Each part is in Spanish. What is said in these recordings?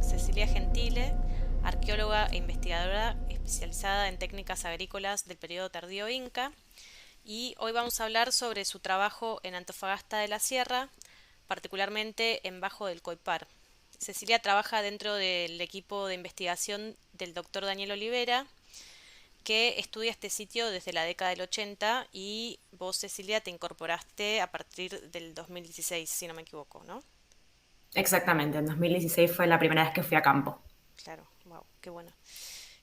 Cecilia Gentile, arqueóloga e investigadora especializada en técnicas agrícolas del periodo tardío Inca, y hoy vamos a hablar sobre su trabajo en Antofagasta de la Sierra, particularmente en Bajo del Coipar. Cecilia trabaja dentro del equipo de investigación del doctor Daniel Olivera, que estudia este sitio desde la década del 80, y vos, Cecilia, te incorporaste a partir del 2016, si no me equivoco, ¿no? Exactamente, en 2016 fue la primera vez que fui a campo. Claro, wow, qué bueno.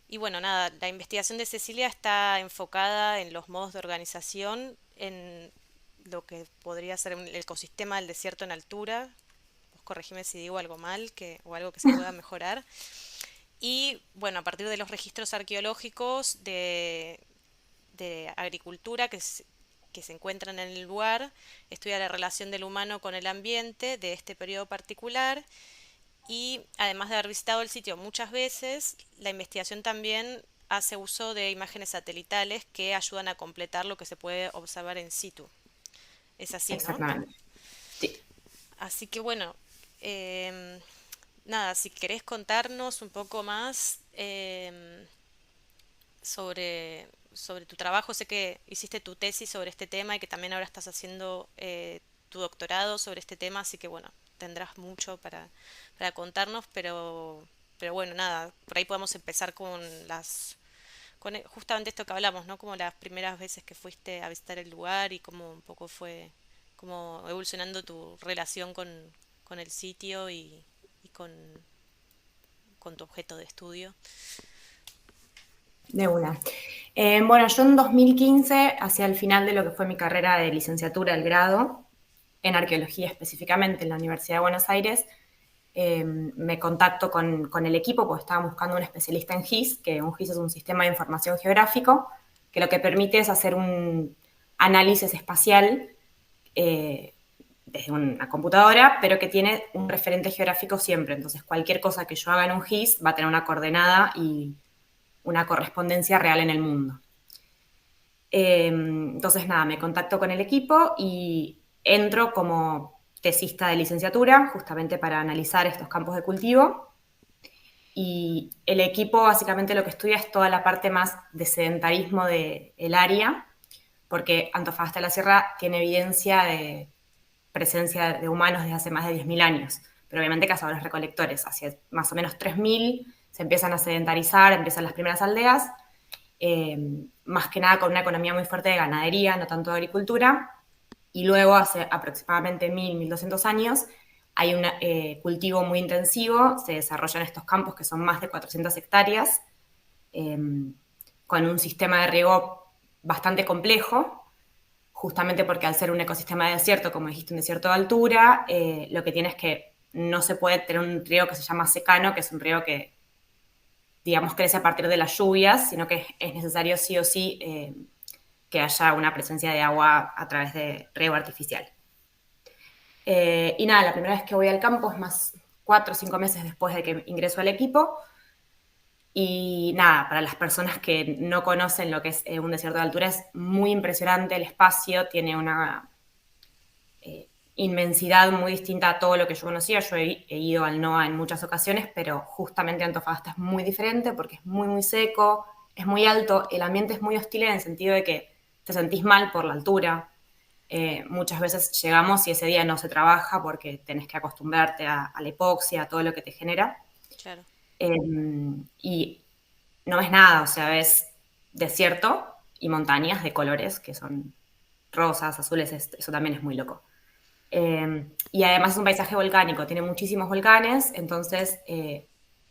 Y bueno, nada, la investigación de Cecilia está enfocada en los modos de organización, en lo que podría ser el ecosistema del desierto en altura. Vos corregime si digo algo mal o algo que se pueda mejorar. Y bueno, a partir de los registros arqueológicos de agricultura que se encuentran en el lugar, estudia la relación del humano con el ambiente de este periodo particular. Y además de haber visitado el sitio muchas veces, la investigación también hace uso de imágenes satelitales que ayudan a completar lo que se puede observar in situ. Es así, ¿no? Exactamente. Sí. Así que bueno, em, nada, si querés contarnos un poco más sobre tu trabajo. Sé que hiciste tu tesis sobre este tema y que también ahora estás haciendo tu doctorado sobre este tema, así que bueno, tendrás mucho para contarnos, pero bueno, nada, por ahí podemos empezar con justamente esto que hablamos, ¿no? Como las primeras veces que fuiste a visitar el lugar y cómo un poco fue, como evolucionando tu relación con el sitio y con tu objeto de estudio. De una. Bueno, yo en 2015, hacia el final de lo que fue mi carrera de licenciatura, el grado, en arqueología específicamente en la Universidad de Buenos Aires, me contacto con el equipo porque estaba buscando un especialista en GIS, que un GIS es un sistema de información geográfico, que lo que permite es hacer un análisis espacial eh, desde una computadora, pero que tiene un referente geográfico siempre. Entonces, cualquier cosa que yo haga en un GIS va a tener una coordenada y una correspondencia real en el mundo. Entonces, nada, me contacto con el equipo y entro como tesista de licenciatura, justamente para analizar estos campos de cultivo. Y el equipo básicamente lo que estudia es toda la parte más de sedentarismo del área, porque Antofagasta de la Sierra tiene evidencia de presencia de humanos desde hace más de 10.000 años, pero obviamente cazadores recolectores. Hacia más o menos 3.000 se empiezan a sedentarizar, empiezan las primeras aldeas, más que nada con una economía muy fuerte de ganadería, no tanto de agricultura, y luego hace aproximadamente 1.200 años hay un cultivo muy intensivo, se desarrollan estos campos que son más de 400 hectáreas, eh, con un sistema de riego bastante complejo, justamente porque al ser un ecosistema de desierto, como dijiste, un desierto de altura, lo que tiene es que no se puede tener un riego que se llama secano, que es un riego que, digamos, crece a partir de las lluvias, sino que es necesario sí o sí que haya una presencia de agua a través de riego artificial. Y nada, la primera vez que voy al campo es más 4 o 5 meses después de que ingreso al equipo. Y nada, para las personas que no conocen lo que es un desierto de altura, es muy impresionante el espacio, tiene una inmensidad muy distinta a todo lo que yo conocía. Yo he ido al NOA en muchas ocasiones, pero justamente Antofagasta es muy diferente porque es muy, muy seco, es muy alto, el ambiente es muy hostil en el sentido de que te sentís mal por la altura. Muchas veces llegamos y ese día no se trabaja porque tenés que acostumbrarte a la hipoxia, a todo lo que te genera. Claro. Eh, y no ves nada, o sea, ves desierto y montañas de colores que son rosas, azules, eso también es muy loco. Y además es un paisaje volcánico, tiene muchísimos volcanes, entonces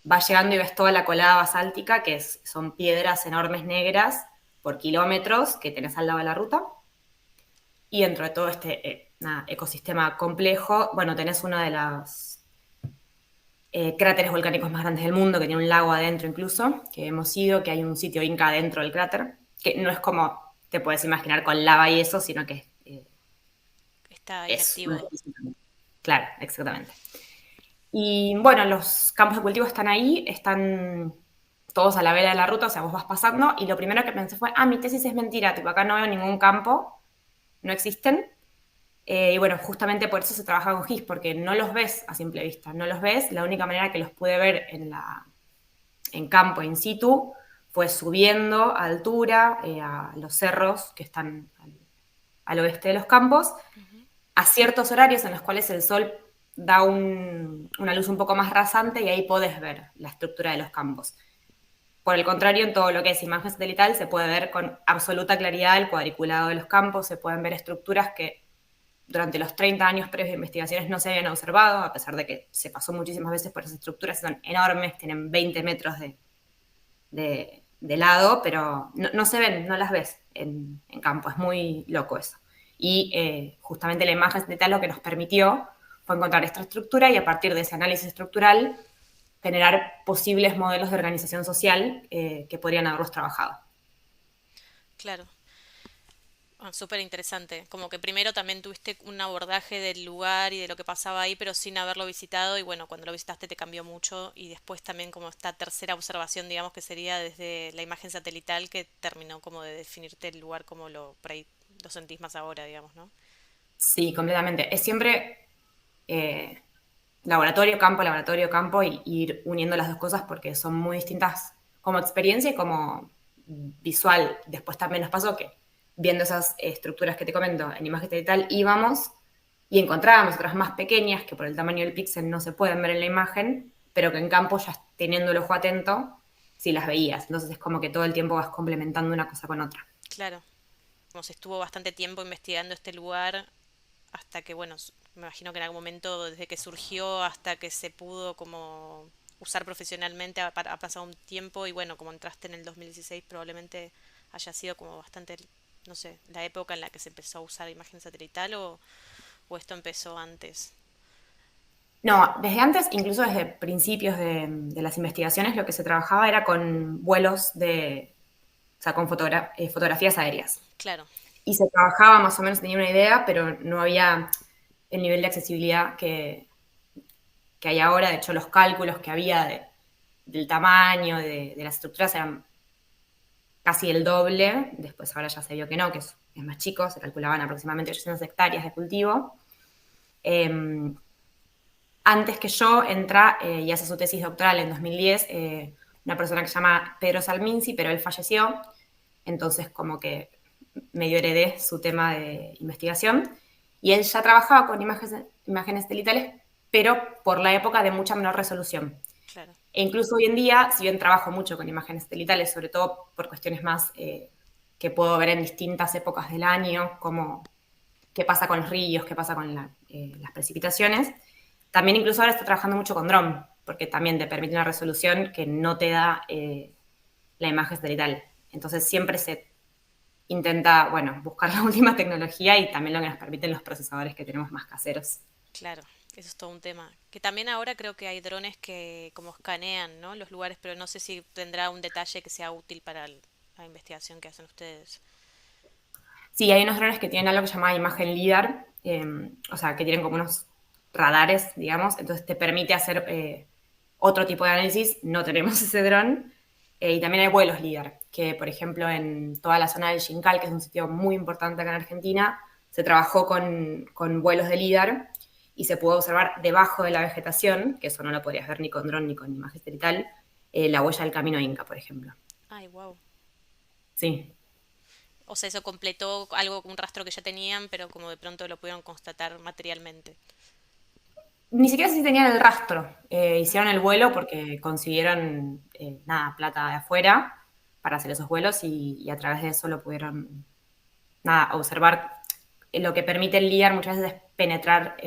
vas llegando y ves toda la colada basáltica, son piedras enormes negras por kilómetros que tenés al lado de la ruta. Y dentro de todo este nada, ecosistema complejo, bueno, tenés uno de los cráteres volcánicos más grandes del mundo, que tiene un lago adentro incluso, que hemos ido, que hay un sitio inca dentro del cráter, que no es como te puedes imaginar con lava y eso, sino que Está es un inactivo. edificio. Claro, exactamente. Y bueno, los campos de cultivo están ahí, están todos a la vera de la ruta, o sea, vos vas pasando, y lo primero que pensé fue, mi tesis es mentira, tipo, acá no veo ningún campo, no existen. Y bueno, justamente por eso se trabaja con GIS, porque no los ves a simple vista, no los ves. La única manera que los pude ver en campo, in situ, fue subiendo a altura, a los cerros que están al oeste de los campos, Ujú. a ciertos horarios en los cuales el sol da una luz un poco más rasante y ahí podés ver la estructura de los campos. Por el contrario, en todo lo que es imagen satelital se puede ver con absoluta claridad el cuadriculado de los campos, se pueden ver estructuras que durante los 30 años previos de investigaciones no se habían observado, a pesar de que se pasó muchísimas veces por esas estructuras, son enormes, tienen 20 metros de lado, pero no se ven, no las ves en campo, es muy loco eso. Y justamente la imagen satelital lo que nos permitió fue encontrar esta estructura y a partir de ese análisis estructural generar posibles modelos de organización social que podrían haberlos trabajado. Claro. Ah, súper interesante. Como que primero también tuviste un abordaje del lugar y de lo que pasaba ahí, pero sin haberlo visitado. Y bueno, cuando lo visitaste te cambió mucho. Y después también como esta tercera observación, digamos, que sería desde la imagen satelital que terminó como de definirte el lugar como por ahí lo sentís más ahora, digamos, ¿no? Sí, completamente. Es siempre eh, laboratorio, campo, y ir uniendo las dos cosas porque son muy distintas como experiencia y como visual. Después también nos pasó que viendo esas estructuras que te comento en imagen digital íbamos y encontrábamos otras más pequeñas que por el tamaño del píxel no se pueden ver en la imagen, pero que en campo ya teniendo el ojo atento, sí las veías. Entonces es como que todo el tiempo vas complementando una cosa con otra. Claro. Como se estuvo bastante tiempo investigando este lugar hasta que, bueno, me imagino que en algún momento, desde que surgió hasta que se pudo como usar profesionalmente, ha pasado un tiempo y bueno, como entraste en el 2016, probablemente haya sido como bastante, no sé, la época en la que se empezó a usar imagen satelital o esto empezó antes. No, desde antes, incluso desde principios de las investigaciones, lo que se trabajaba era con vuelos o sea, con fotografías aéreas. Claro, Y se trabajaba más o menos, tenía una idea, pero no había el nivel de accesibilidad que hay ahora. De hecho, los cálculos que había del tamaño, de las estructuras eran casi el doble. Después ahora ya se vio que no, que es más chico, se calculaban aproximadamente 800 hectáreas de cultivo. Eh, Antes que yo entra y hace su tesis doctoral en 2010, una persona que se llama Pedro Salminzi, pero él falleció, entonces como que medio heredé su tema de investigación, y él ya trabajaba con imágenes satelitales, pero por la época de mucha menor resolución. claro, E incluso hoy en día, si bien trabajo mucho con imágenes satelitales, sobre todo por cuestiones más que puedo ver en distintas épocas del año, como qué pasa con los ríos, qué pasa con las precipitaciones. También incluso ahora estoy trabajando mucho con drone, porque también te permite una resolución que no te da la imagen satelital. Entonces siempre se intenta, bueno, buscar la última tecnología y también lo que nos permiten los procesadores que tenemos más caseros. claro. Eso es todo un tema. Que también ahora creo que hay drones que como escanean, ¿no? Los lugares, pero no sé si tendrá un detalle que sea útil para la investigación que hacen ustedes. Sí, hay unos drones que tienen algo que se llama imagen LIDAR, o sea, que tienen como unos radares, digamos, entonces te permite hacer otro tipo de análisis. No tenemos ese dron. Y también hay vuelos LIDAR, que por ejemplo en toda la zona del Xincal, que es un sitio muy importante acá en Argentina, se trabajó con vuelos de LIDAR y se pudo observar debajo de la vegetación, que eso no lo podrías ver ni con dron ni con imagen satelital, la huella del camino Inca, por ejemplo. Ay, wow. Sí, O sea, eso completó algo, un rastro que ya tenían, pero como de pronto lo pudieron constatar materialmente. ni siquiera sé si tenían el rastro. Mm, Hicieron el vuelo porque consiguieron, nada, plata de afuera para hacer esos vuelos y a través de eso lo pudieron, nada, observar. Lo que permite el LIDAR muchas veces es penetrar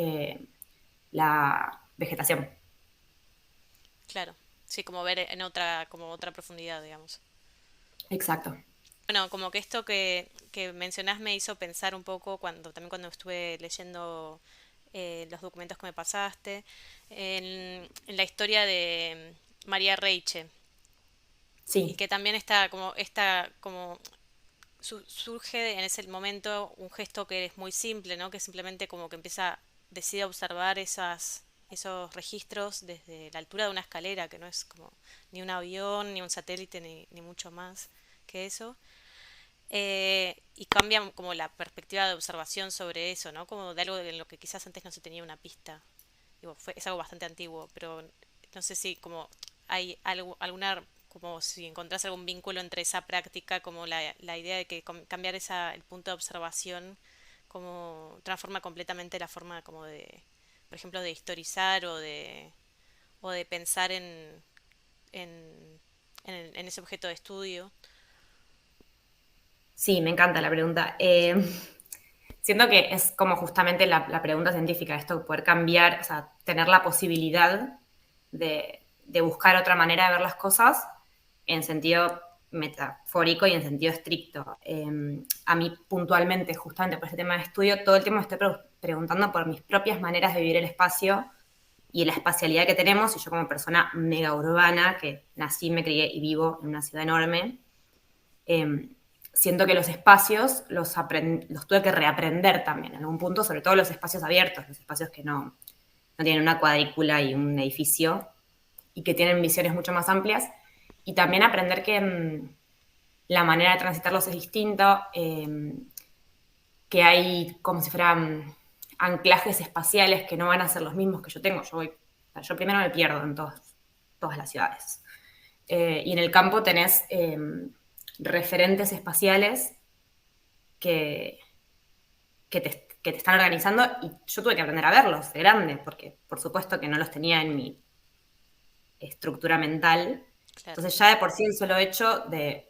la vegetación. claro. Sí, como ver en otra, como otra profundidad, digamos. Exacto. Bueno, como que esto que mencionás me hizo pensar un poco también cuando estuve leyendo los documentos que me pasaste, en la historia de María Reiche, y Sí, que también está como surge en ese momento un gesto que es muy simple, ¿no? Que simplemente como que decide observar esos registros desde la altura de una escalera, que no es como ni un avión, ni un satélite, ni mucho más que eso. y cambia como la perspectiva de observación sobre eso, ¿no? Como de algo en lo que quizás antes no se tenía una pista. Digo, es algo bastante antiguo, pero no sé si como hay algo, alguna, como si encontrás algún vínculo entre esa práctica, como la idea de que cambiar el punto de observación, como transforma completamente la forma como de, por ejemplo, de historizar o de pensar en, en ese objeto de estudio. Sí, me encanta la pregunta. Siento que es como justamente la pregunta científica, esto, poder cambiar, o sea, tener la posibilidad de buscar otra manera de ver las cosas en sentido metafórico y en sentido estricto. A mí puntualmente, justamente por este tema de estudio, todo el tiempo me estoy preguntando por mis propias maneras de vivir el espacio y la espacialidad que tenemos, y yo como persona mega urbana, que nací, me crié y vivo en una ciudad enorme, eh, siento que los espacios los tuve que reaprender también en algún punto, sobre todo los espacios abiertos, los espacios que no tienen una cuadrícula y un edificio y que tienen visiones mucho más amplias. Y también aprender que la manera de transitarlos es distinta, que hay como si fueran anclajes espaciales que no van a ser los mismos que yo tengo. Yo primero me pierdo en todas las ciudades. Y en el campo tenés referentes espaciales que, que te están organizando y yo tuve que aprender a verlos de grande, porque por supuesto que no los tenía en mi estructura mental. Claro, Entonces ya de por sí el solo hecho de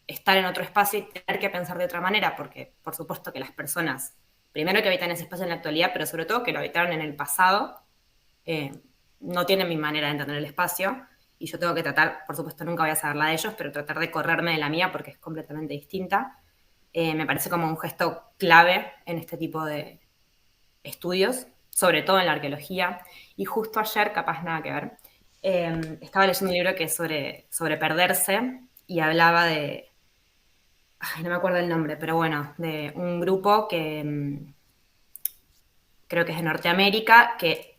estar en otro espacio y tener que pensar de otra manera, porque por supuesto que las personas, primero que habitan ese espacio en la actualidad, pero sobre todo que lo habitaron en el pasado, eh, no tienen mi manera de entender el espacio. Y yo tengo que tratar, por supuesto nunca voy a saber la de ellos, pero tratar de correrme de la mía porque es completamente distinta. Me parece como un gesto clave en este tipo de estudios, sobre todo en la arqueología. Y justo ayer, capaz nada que ver, estaba leyendo un libro que es sobre perderse y hablaba de, ay, no me acuerdo el nombre, pero bueno, de un grupo que creo que es de Norteamérica, que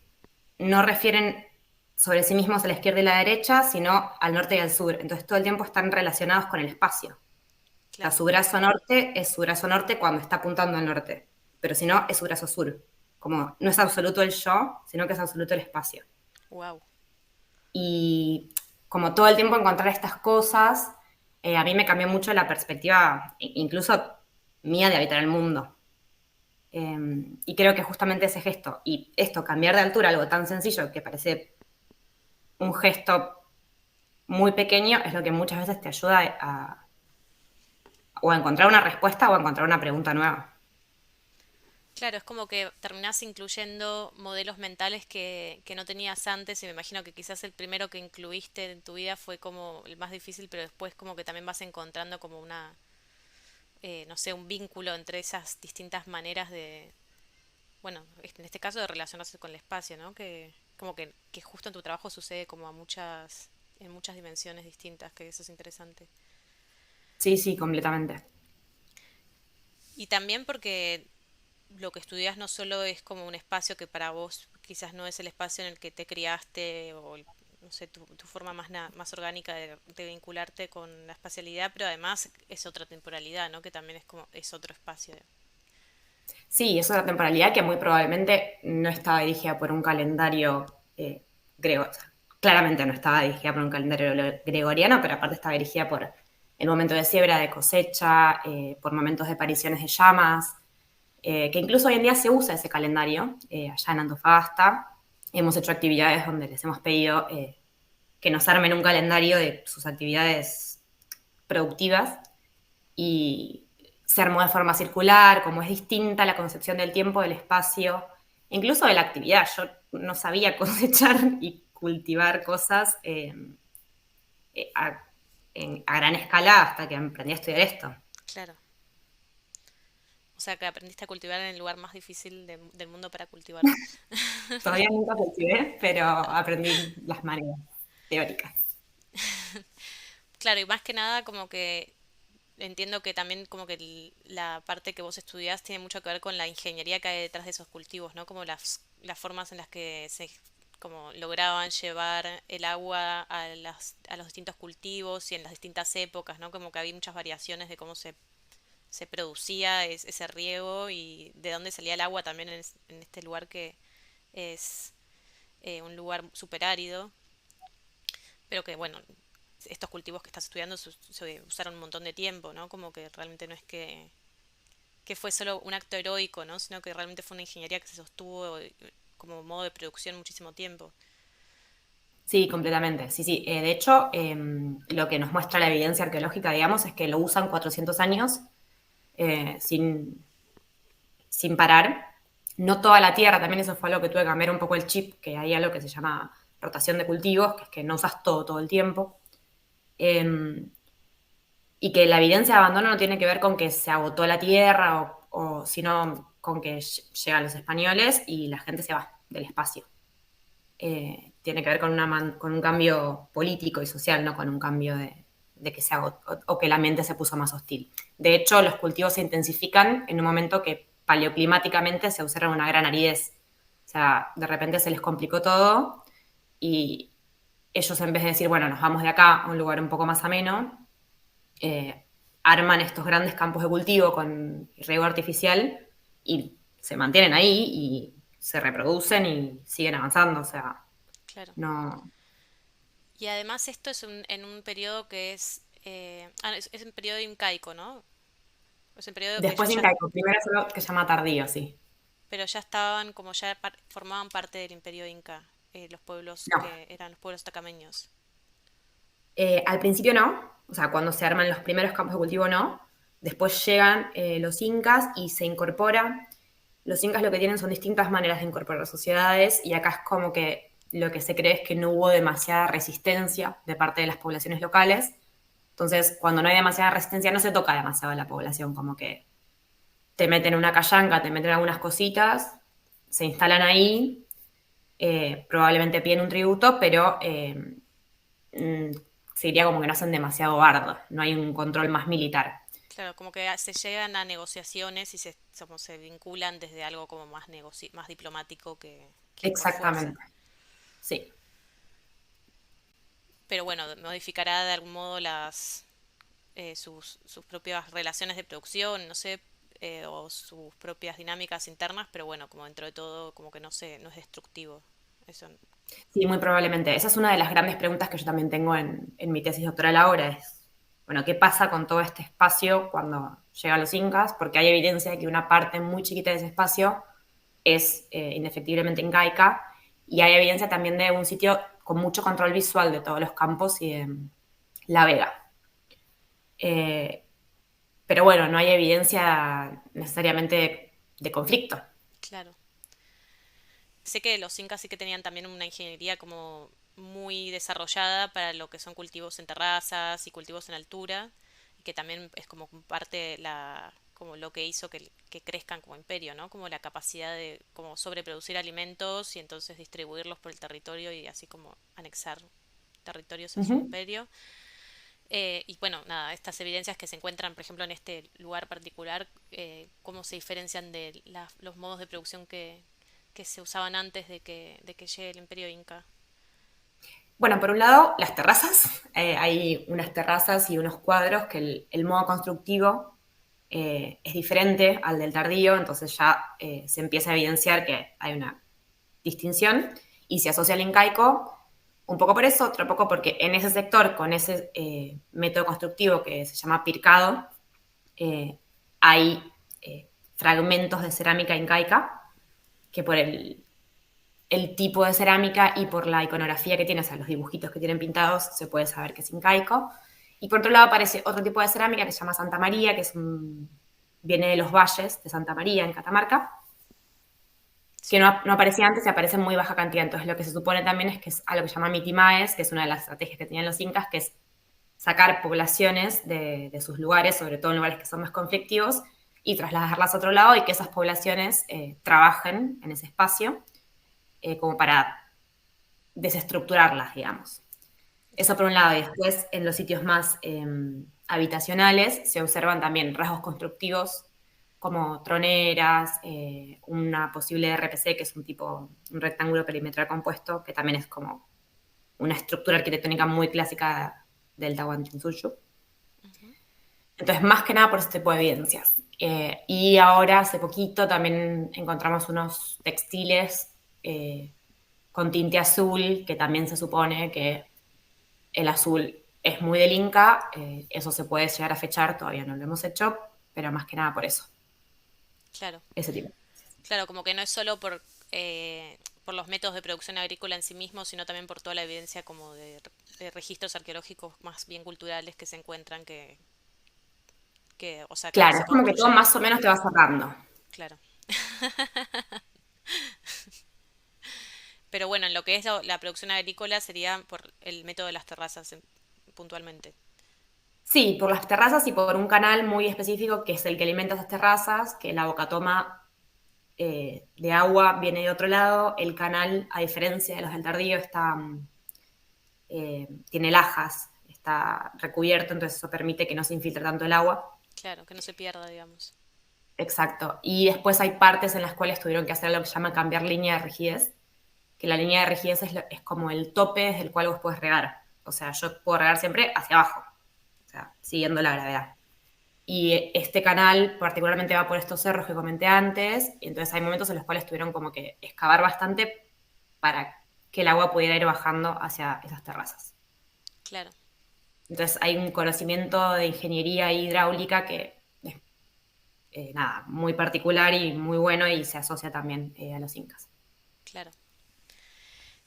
no refieren sobre sí mismos a la izquierda y la derecha, sino al norte y al sur. Entonces todo el tiempo están relacionados con el espacio. O sea, claro. su brazo norte es su brazo norte cuando está apuntando al norte, pero si no, es su brazo sur. Como no es absoluto el yo, sino que es absoluto el espacio. Wow. Y como todo el tiempo encontrar estas cosas, a mí me cambió mucho la perspectiva, incluso mía, de habitar el mundo. Y creo que justamente ese gesto, y esto, cambiar de altura, algo tan sencillo que parece un gesto muy pequeño, es lo que muchas veces te ayuda o a encontrar una respuesta o a encontrar una pregunta nueva. Claro, es como que terminás incluyendo modelos mentales que no tenías antes y me imagino que quizás el primero que incluiste en tu vida fue como el más difícil, pero después como que también vas encontrando como una, no sé, un vínculo entre esas distintas maneras de, bueno, en este caso de relacionarse con el espacio, ¿no? Que como que justo en tu trabajo sucede como a muchas, en muchas dimensiones distintas, que eso es interesante. Sí, sí, completamente. Y también porque lo que estudias no solo es como un espacio que para vos quizás no es el espacio en el que te criaste o no sé, tu forma más, más orgánica de vincularte con la espacialidad, pero además es otra temporalidad, ¿no? Que también es como, es otro espacio. Sí, es una temporalidad que muy probablemente no estaba dirigida por un calendario griego. O sea, claramente no estaba dirigida por un calendario gregoriano, pero aparte estaba dirigida por el momento de siembra, de cosecha, por momentos de apariciones de llamas, que incluso hoy en día se usa ese calendario, allá en Antofagasta. Hemos hecho actividades donde les hemos pedido que nos armen un calendario de sus actividades productivas y se armó de forma circular, como es distinta la concepción del tiempo, del espacio, incluso de la actividad. Yo no sabía cosechar y cultivar cosas eh, a, a gran escala hasta que aprendí a estudiar esto. Claro. O sea que aprendiste a cultivar en el lugar más difícil del mundo para cultivar. Todavía nunca cultivé, pero aprendí las maneras teóricas. Claro, y más que nada como que entiendo que también como que la parte que vos estudiás tiene mucho que ver con la ingeniería que hay detrás de esos cultivos, ¿no? Como las formas en las que se como lograban llevar el agua a los distintos cultivos y en las distintas épocas, ¿no? Como que había muchas variaciones de cómo se se producía ese riego y de dónde salía el agua también en este lugar que es un lugar súper árido, pero que bueno, estos cultivos que estás estudiando se usaron un montón de tiempo, ¿no? Como que realmente no es que fue solo un acto heroico, ¿no? Sino que realmente fue una ingeniería que se sostuvo como modo de producción muchísimo tiempo. Sí, completamente. Sí, sí. De hecho, lo que nos muestra la evidencia arqueológica, digamos, es que lo usan 400 años sin parar. No toda la tierra, también eso fue algo que tuve que cambiar un poco el chip, que hay algo que se llama rotación de cultivos, que es que no usas todo el tiempo. Eh, y que la evidencia de abandono no tiene que ver con que se agotó la tierra, sino con que llegan los españoles y la gente se va del espacio. Tiene que ver con, con un cambio político y social, no con un cambio de que se agotó o que la mente se puso más hostil. De hecho, los cultivos se intensifican en un momento que paleoclimáticamente se observa una gran aridez. O sea, de repente se les complicó todo y ellos, en vez de decir, bueno, nos vamos de acá a un lugar un poco más ameno, eh, arman estos grandes campos de cultivo con riego artificial y se mantienen ahí y se reproducen y siguen avanzando. O sea, Claro. no. Y además esto es en un periodo que es un periodo incaico, ¿no? Es un periodo que Después ellos de ya, incaico, primero es algo que se llama tardío, sí. pero ya estaban como ya formaban parte del imperio inca, los pueblos No. que eran los pueblos tacameños. Al principio no, o sea, cuando se arman los primeros campos de cultivo no. Después llegan los incas y se incorpora. Los incas lo que tienen son distintas maneras de incorporar sociedades y acá es como que lo que se cree es que no hubo demasiada resistencia de parte de las poblaciones locales. Entonces, cuando no hay demasiada resistencia, no se toca demasiado a la población, como que te meten una callanca, te meten algunas cositas, se instalan ahí, probablemente piden un tributo, pero mm, se diría como que no hacen demasiado bardo, no hay un control más militar. Claro, como que se llegan a negociaciones y como se vinculan desde algo como más más diplomático que por fuerza. Exactamente, sí. Pero bueno, modificará de algún modo sus propias relaciones de producción, no sé, o sus propias dinámicas internas, pero bueno, como dentro de todo, como que no es destructivo. Eso, Sí, muy probablemente. Esa es una de las grandes preguntas que yo también tengo en mi tesis doctoral ahora, es, bueno, ¿qué pasa con todo este espacio cuando llegan los incas? Porque hay evidencia de que una parte muy chiquita de ese espacio es indefectiblemente incaica, y hay evidencia también de un sitio con mucho control visual de todos los campos y de La Vega. Eh, pero bueno, no hay evidencia necesariamente de conflicto. claro. Sé que los incas sí que tenían también una ingeniería como muy desarrollada para lo que son cultivos en terrazas y cultivos en altura, y que también es como parte como lo que hizo que crezcan como imperio, ¿no? Como la capacidad de como sobreproducir alimentos y entonces distribuirlos por el territorio y así como anexar territorios en su Ujú. imperio. Y bueno, nada, estas evidencias que se encuentran, por ejemplo, en este lugar particular, cómo se diferencian de los modos de producción que se usaban antes de que llegue el imperio inca. Bueno, por un lado, las terrazas. Hay unas terrazas y unos cuadros que el modo constructivo es diferente al del tardío, entonces ya se empieza a evidenciar que hay una distinción y se asocia al incaico, un poco por eso, otro poco porque en ese sector, con ese método constructivo que se llama pircado, hay fragmentos de cerámica incaica que por el tipo de cerámica y por la iconografía que tiene, o sea, los dibujitos que tienen pintados, se puede saber que es incaico. Y por otro lado aparece otro tipo de cerámica que se llama Santa María, que viene de los valles de Santa María, en Catamarca, que Sí, no aparecía antes y aparece en muy baja cantidad. Entonces lo que se supone también es que es algo que se llama mitimaes, que es una de las estrategias que tenían los incas, que es sacar poblaciones de sus lugares, sobre todo en lugares que son más conflictivos, y trasladarlas a otro lado y que esas poblaciones trabajen en ese espacio como para desestructurarlas, digamos. Eso por claro. un lado, y después en los sitios más habitacionales se observan también rasgos constructivos como troneras, una posible RPC, que es un rectángulo perimetral compuesto, que también es como una estructura arquitectónica muy clásica del Tahuantinsuyo. Ujú. Entonces, más que nada por este tipo de evidencias. Y ahora, hace poquito, también encontramos unos textiles con tinte azul, que también se supone que el azul es muy del Inca, eso se puede llegar a fechar, todavía no lo hemos hecho, pero más que nada por eso, Claro. ese tipo. Claro, como que no es solo por los métodos de producción agrícola en sí mismos, sino también por toda la evidencia como de registros arqueológicos más bien culturales que se encuentran o sea, que Claro, se es como que todo construyen. más o menos te va cerrando. Claro. Pero bueno, en lo que es la producción agrícola sería por el método de las terrazas puntualmente. Sí, por las terrazas y por un canal muy específico que es el que alimenta esas terrazas, que la boca toma de agua viene de otro lado. El canal, a diferencia de los del Tardío, tiene lajas, está recubierto, entonces eso permite que no se infiltre tanto el agua. Claro, que no se pierda, digamos. Exacto. Y después hay partes en las cuales tuvieron que hacer lo que se llama cambiar línea de rigidez, que la línea de rigidez es como el tope desde el cual vos podés regar. O sea, yo puedo regar siempre hacia abajo, o sea, siguiendo la gravedad. Y este canal particularmente va por estos cerros que comenté antes, y entonces hay momentos en los cuales tuvieron como que excavar bastante para que el agua pudiera ir bajando hacia esas terrazas. Claro. Entonces hay un conocimiento de ingeniería hidráulica que es, nada, muy particular y muy bueno y se asocia también a los incas. Claro.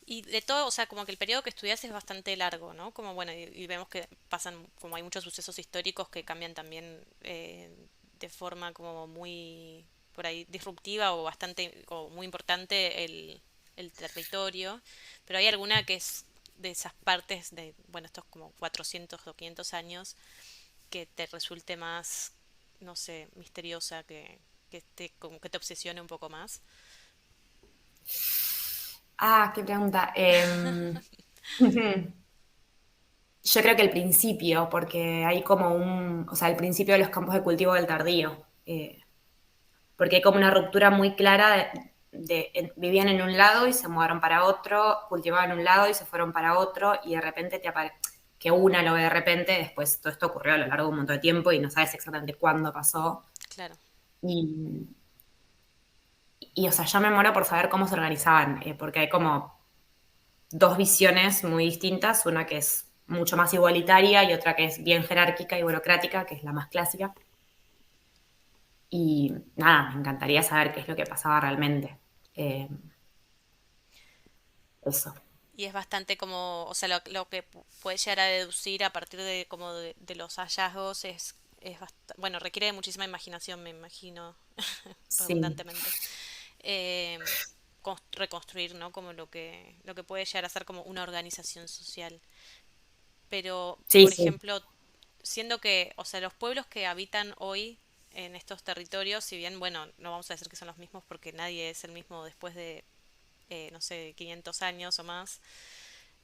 Y de todo, o sea, como que el periodo que estudias es bastante largo, ¿no? Como bueno, y vemos que pasan, como hay muchos sucesos históricos que cambian también de forma como muy, por ahí, disruptiva o bastante, o muy importante el territorio. Pero hay alguna que es de esas partes de, bueno, estos como 400 o 500 años que te resulte más, no sé, misteriosa, como que te obsesione un poco más. Ah, qué pregunta. Yo creo que el principio, porque hay como o sea, el principio de los campos de cultivo del Tardío, porque hay como una ruptura muy clara vivían en un lado y se mudaron para otro, cultivaban en un lado y se fueron para otro, y de repente te aparece, que una lo ve de repente, después todo esto ocurrió a lo largo de un montón de tiempo y no sabes exactamente cuándo pasó. Claro, Y, o sea, yo me muero por saber cómo se organizaban, porque hay como dos visiones muy distintas, una que es mucho más igualitaria y otra que es bien jerárquica y burocrática, que es la más clásica. Y nada, me encantaría saber qué es lo que pasaba realmente. Eh, eso. y es bastante como, o sea, lo que puedes llegar a deducir a partir de como de los hallazgos bueno, requiere de muchísima imaginación, me imagino, Sí, redundantemente. Eh, reconstruir, ¿no? Como lo que puede llegar a ser como una organización social. Pero, sí, por sí. ejemplo, siendo que, o sea, los pueblos que habitan hoy en estos territorios, si bien, bueno, no vamos a decir que son los mismos porque nadie es el mismo después de, no sé, 500 años o más,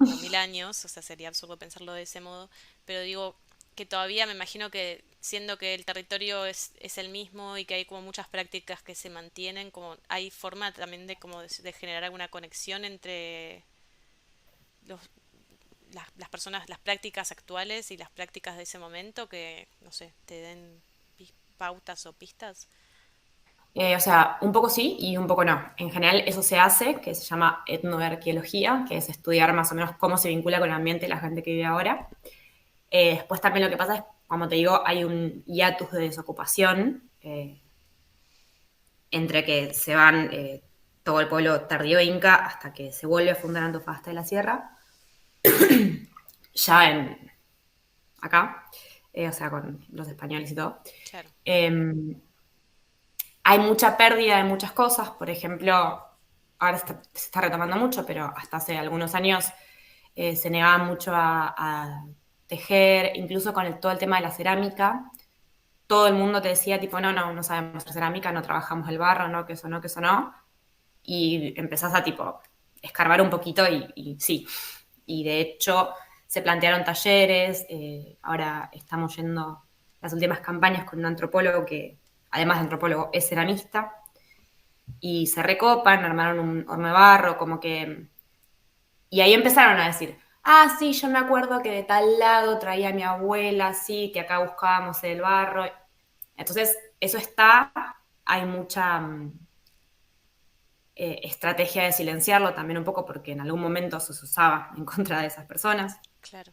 o 1000 años, o sea, sería absurdo pensarlo de ese modo, pero digo que todavía me imagino que siendo que el territorio es el mismo y que hay como muchas prácticas que se mantienen, como hay forma también de como de generar alguna conexión entre los, las personas, las prácticas actuales y las prácticas de ese momento que, no sé, te den pautas o pistas. O sea, un poco sí y un poco no. En general eso se hace, que se llama etnoarqueología, que es estudiar más o menos cómo se vincula con el ambiente la gente que vive ahora. Después también lo que pasa es, como te digo, hay un hiatus de desocupación entre que se van todo el pueblo tardío inca hasta que se vuelve a fundar Antofagasta de la Sierra, ya acá, o sea, con los españoles y todo. Claro, Eh, Hay mucha pérdida de muchas cosas, por ejemplo, ahora se está retomando mucho, pero hasta hace algunos años se negaba mucho a tejer, incluso con todo el tema de la cerámica. Todo el mundo te decía, tipo, no, no, no sabemos hacer cerámica, no trabajamos el barro, no, que eso no, que eso no. Y empezás a, tipo, escarbar un poquito y sí. Y de hecho se plantearon talleres, ahora estamos yendo las últimas campañas con un antropólogo que, además de antropólogo, es ceramista, y se recopan, armaron un horno de barro, como que... Y ahí empezaron a decir, ah, sí, yo me acuerdo que de tal lado traía a mi abuela, sí, que acá buscábamos el barro. Entonces, eso está, hay mucha estrategia de silenciarlo también un poco porque en algún momento se usaba en contra de esas personas. Claro,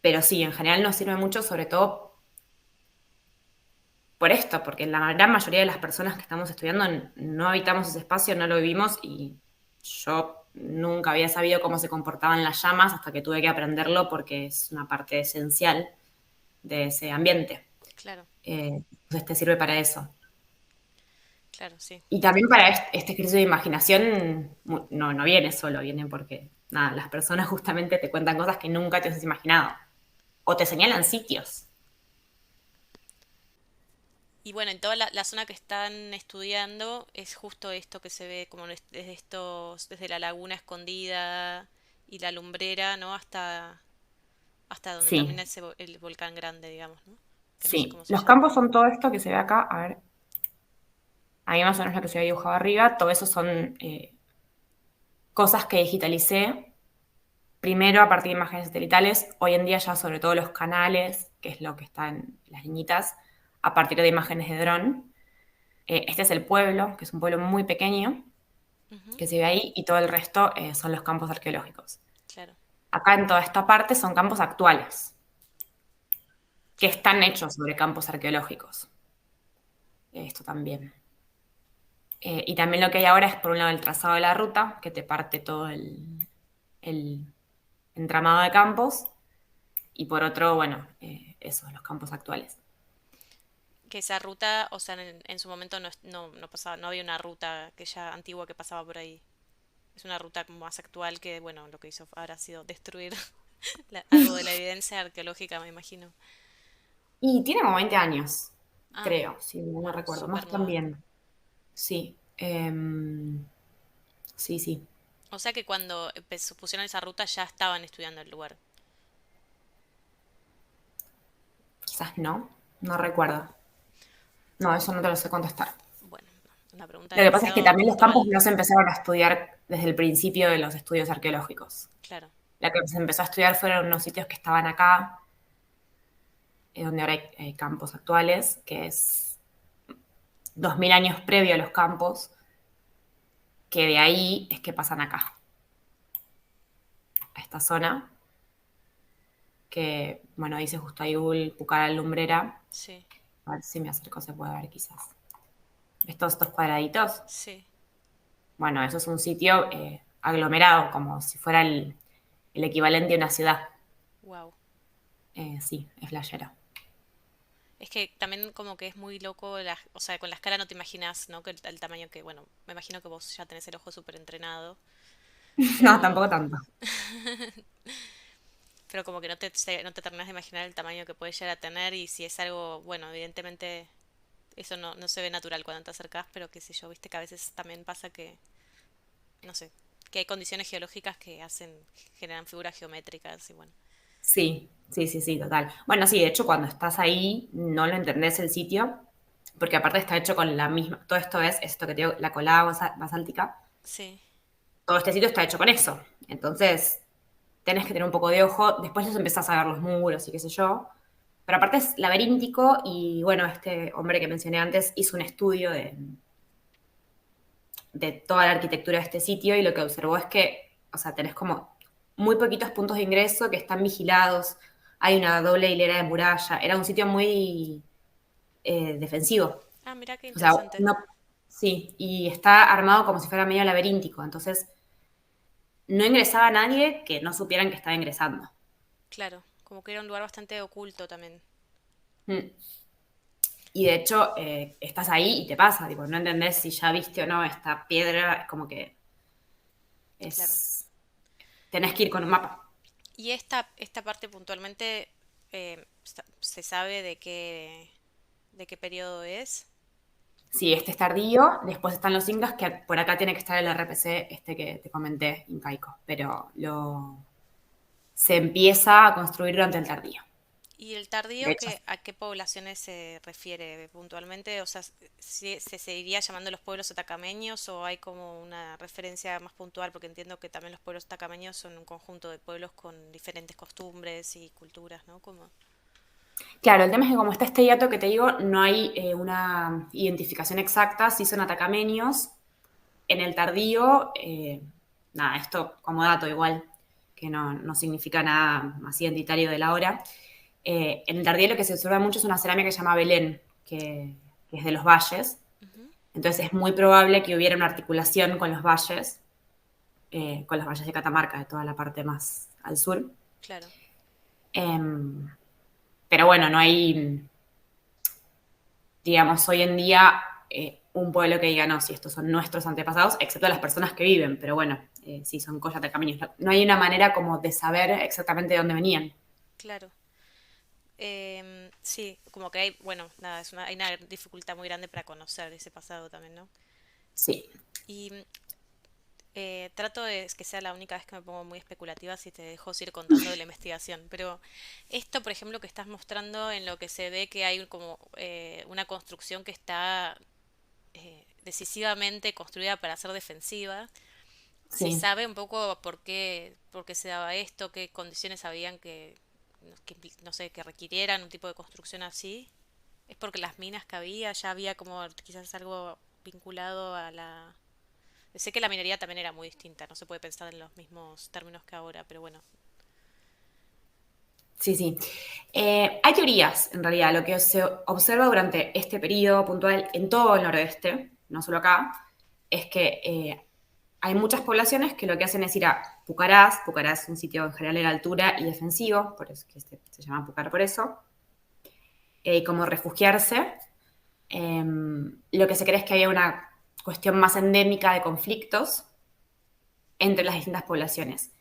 Pero sí, en general nos sirve mucho, sobre todo por esto, porque la gran mayoría de las personas que estamos estudiando no habitamos ese espacio, no lo vivimos y yo nunca había sabido cómo se comportaban las llamas hasta que tuve que aprenderlo porque es una parte esencial de ese ambiente. claro, Entonces te sirve para eso. claro, sí. Y también para este ejercicio de imaginación no viene solo, viene porque nada, las personas justamente te cuentan cosas que nunca te has imaginado. O te señalan sitios. Y bueno, en toda la zona que están estudiando es justo esto que se ve como desde estos, desde la laguna escondida y la lumbrera, ¿no? Hasta donde termina Sí, el volcán grande, digamos, ¿no? Que no sé sí. cómo se Los llama. campos son todo esto que se ve acá. A ver, ahí más o menos lo que se ve dibujado arriba. Todo eso son cosas que digitalicé. Primero a partir de imágenes satelitales. Hoy en día ya sobre todo los canales, que es lo que está en las niñitas, a partir de imágenes de dron. Este es el pueblo, que es un pueblo muy pequeño, Ujú, que se ve ahí, y todo el resto son los campos arqueológicos. claro, Acá en toda esta parte son campos actuales, que claro. están hechos sobre campos arqueológicos. Esto también. Y también lo que hay ahora es, por un lado, el trazado de la ruta, que te parte todo el entramado de campos, y por otro, bueno, eso, los campos actuales. Que esa ruta, o sea, en su momento no pasaba, no había una ruta que ya antigua que pasaba por ahí. Es una ruta como más actual que, bueno, lo que hizo habrá sido destruir algo de la evidencia arqueológica, me imagino. Y tiene como 20 años, Ah, creo, si no bueno, recuerdo, súper más nueva. también. Sí, sí, sí. O sea que cuando pusieron esa ruta ya estaban estudiando el lugar. Quizás no recuerdo. No, eso no te lo sé contestar. Bueno, no, una pregunta Lo que pasa es que demasiado también los campos puntual. no se empezaron a estudiar desde el principio de los estudios arqueológicos. Claro, La que se empezó a estudiar fueron unos sitios que estaban acá, donde ahora hay campos actuales, que es 2000 años previo a los campos, que de ahí es que pasan acá, a esta zona, que, bueno, dice justo ahí Pucará Lumbrera. sí, A ver si me acerco se puede ver quizás. Estos cuadraditos. sí, Bueno, eso es un sitio aglomerado, como si fuera el equivalente a una ciudad. wow. Sí, es flashero. Es que también como que es muy loco, o sea, con la escala no te imaginas, ¿no? Que el tamaño que, bueno, me imagino que vos ya tenés el ojo súper entrenado, No, pero, tampoco tanto. pero como que no te terminás de imaginar el tamaño que puede llegar a tener y si es algo, bueno, evidentemente eso no se ve natural cuando te acercás, pero qué sé yo, viste que a veces también pasa que, no sé, que hay condiciones geológicas que generan figuras geométricas y bueno, Sí, sí, sí, sí, total. Bueno, sí, de hecho, cuando estás ahí, no lo entendés el sitio, porque aparte está hecho con la misma. Todo esto es esto que te digo, la colada basáltica. sí, Todo este sitio está hecho con eso. Entonces, tenés que tener un poco de ojo. Después ya empezás a ver los muros y qué sé yo. Pero aparte es laberíntico y bueno, este hombre que mencioné antes hizo un estudio de toda la arquitectura de este sitio y lo que observó es que, o sea, tenés como muy poquitos puntos de ingreso que están vigilados, hay una doble hilera de muralla, era un sitio muy defensivo. ah, mira qué O sea, interesante, no, sí, y está armado como si fuera medio laberíntico, entonces no ingresaba nadie que no supieran que estaba ingresando. claro, como que era un lugar bastante oculto también, Mm. Y de hecho, estás ahí y te pasa, tipo, no entendés si ya viste o no esta piedra, es como que claro. es, tenés que ir con un mapa. Y esta parte puntualmente se sabe de qué periodo es. Sí, este es tardío, después están los incas, que por acá tiene que estar el RPC, este que te comenté, incaico, pero se empieza a construir durante el tardío. ¿Y el De tardío hecho, a qué poblaciones se refiere puntualmente? O sea, ¿se seguiría llamando los pueblos atacameños o hay como una referencia más puntual? Porque entiendo que también los pueblos atacameños son un conjunto de pueblos con diferentes costumbres y culturas, ¿no? Como... claro, el tema es que como está este hiato que te digo, no hay una identificación exacta si son atacameños. En el tardío, nada, esto como dato igual, que no significa nada más identitario de la hora. En el tardío lo que se observa mucho es una cerámica que se llama Belén, que es de los valles. Ujú, Entonces es muy probable que hubiera una articulación con los valles de Catamarca, de toda la parte más al sur. claro, Em, pero bueno, no hay, digamos, hoy en día un pueblo que diga, no, si estos son nuestros antepasados, excepto las personas que viven, pero bueno, sí, son cosas de caminos. No hay una manera como de saber exactamente de dónde venían. claro. Sí, como que hay, bueno, nada, hay una dificultad muy grande para conocer ese pasado también, ¿no? Sí, Y trato de que sea la única vez que me pongo muy especulativa si te dejo ir contando de la investigación. Pero esto, por ejemplo, que estás mostrando en lo que se ve que hay como una construcción que está decisivamente construida para ser defensiva. Si sí. sabe un poco por qué se daba esto, qué condiciones habían no sé, que requirieran un tipo de construcción así. ¿Es porque las minas que había, ya había como quizás algo vinculado a la... Sé que la minería también era muy distinta, no se puede pensar en los mismos términos que ahora, pero bueno, Sí, sí. Hay teorías, en realidad. Lo que se observa durante este periodo puntual en todo el noroeste, no solo acá, es que hay muchas poblaciones que lo que hacen es ir a Pucarás. Pucarás es un sitio en general de altura y defensivo, por eso que se llama Pucar por eso, y como refugiarse. Lo que se cree es que había una cuestión más endémica de conflictos entre las distintas poblaciones.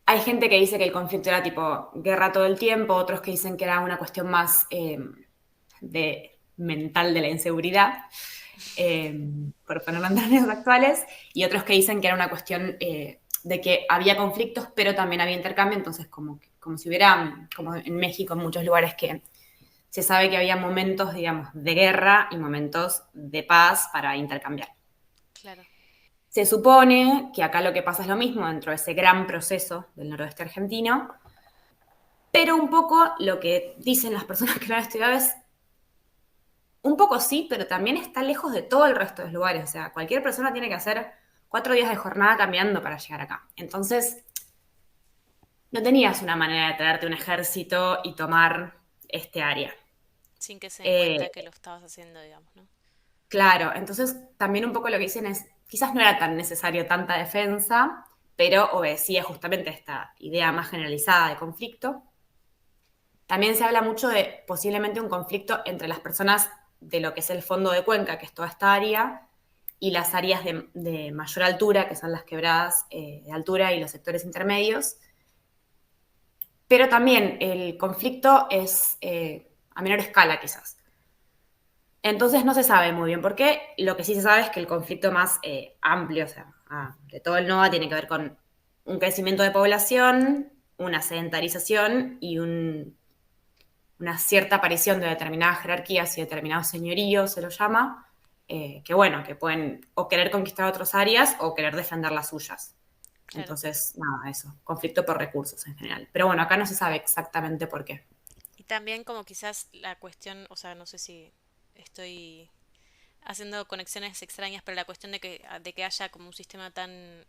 Hay gente que dice que el conflicto era tipo guerra todo el tiempo, otros que dicen que era una cuestión más mental de la inseguridad, por ponerlo en términos actuales, y otros que dicen que era una cuestión de que había conflictos, pero también había intercambio, entonces como si hubiera, como en México, en muchos lugares que se sabe que había momentos, digamos, de guerra y momentos de paz para intercambiar. claro, Se supone que acá lo que pasa es lo mismo dentro de ese gran proceso del noroeste argentino, pero un poco lo que dicen las personas que lo han estudiado es, un poco sí, pero también está lejos de todo el resto de los lugares. O sea, cualquier persona tiene que hacer 4 días de jornada caminando para llegar acá. Entonces, no tenías una manera de traerte un ejército y tomar este área. sin que se den cuenta Eh, que lo estabas haciendo, digamos, ¿no? claro, entonces también un poco lo que dicen es, quizás no era tan necesario tanta defensa, pero obedecía justamente a esta idea más generalizada de conflicto. También se habla mucho de posiblemente un conflicto entre las personas de lo que es el fondo de Cuenca, que es toda esta área, y las áreas de mayor altura, que son las quebradas de altura y los sectores intermedios. Pero también el conflicto es a menor escala, quizás. Entonces no se sabe muy bien por qué. Lo que sí se sabe es que el conflicto más amplio, o sea, de todo el NOA, tiene que ver con un crecimiento de población, una sedentarización y una cierta aparición de determinadas jerarquías y determinados señoríos, se lo llama, que bueno, que pueden o querer conquistar otras áreas o querer defender las suyas. Claro. Entonces, nada, eso, conflicto por recursos en general. Pero bueno, acá no se sabe exactamente por qué. Y también como quizás la cuestión, o sea, no sé si estoy haciendo conexiones extrañas, pero la cuestión de que haya como un sistema tan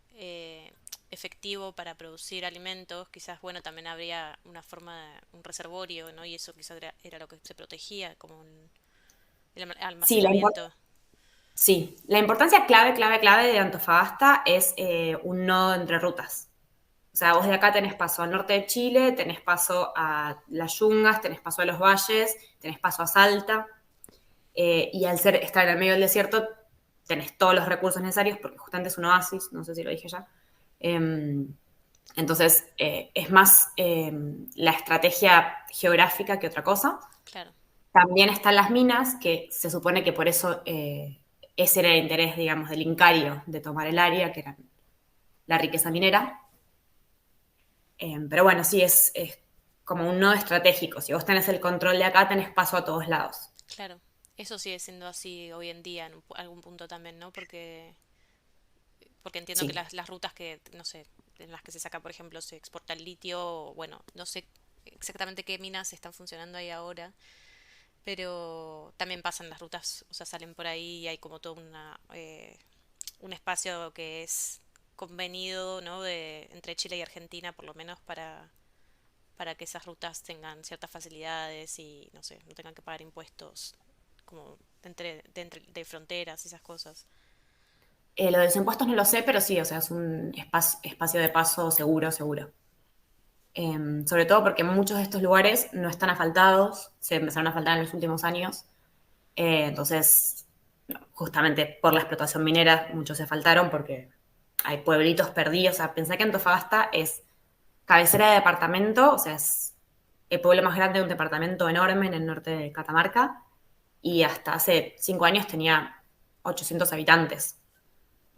efectivo para producir alimentos, quizás, bueno, también habría una forma, un reservorio, ¿no? Y eso quizás era lo que se protegía, como el Sí, almacenamiento. sí, la importancia clave, clave, clave de Antofagasta es un nodo entre rutas. O sea, vos de Claro, acá tenés paso al norte de Chile, tenés paso a las Yungas, tenés paso a los valles, tenés paso a Salta. Y al estar en el medio del desierto, tenés todos los recursos necesarios, porque justamente es un oasis, no sé si lo dije ya. Eh, entonces, es más la estrategia geográfica que otra cosa. claro, También están las minas, que se supone que por eso ese era el interés, digamos, del Incario de tomar el área, que era la riqueza minera. Pero bueno, sí, es como un nodo estratégico. Si vos tenés el control de acá, tenés paso a todos lados. Claro, eso sigue siendo así hoy en día en algún punto también, ¿no? Porque entiendo que Sí. las rutas que, no sé, en las que se saca, por ejemplo, se exporta el litio, o bueno, no sé exactamente qué minas están funcionando ahí ahora, pero también pasan las rutas, o sea, salen por ahí y hay como todo un espacio que es convenido, ¿no? Entre Chile y Argentina, por lo menos para que esas rutas tengan ciertas facilidades y, no sé, no tengan que pagar impuestos como de fronteras y esas cosas. Lo de los impuestos no lo sé, pero sí, o sea, es un espacio de paso seguro, seguro. Sobre todo porque muchos de estos lugares no están asfaltados, se empezaron a asfaltar en los últimos años. Entonces, no, justamente por la explotación minera, muchos se faltaron porque hay pueblitos perdidos. O sea, pensá que Antofagasta es cabecera de departamento, o sea, es el pueblo más grande de un departamento enorme en el norte de Catamarca, y hasta hace 5 años tenía 800 habitantes.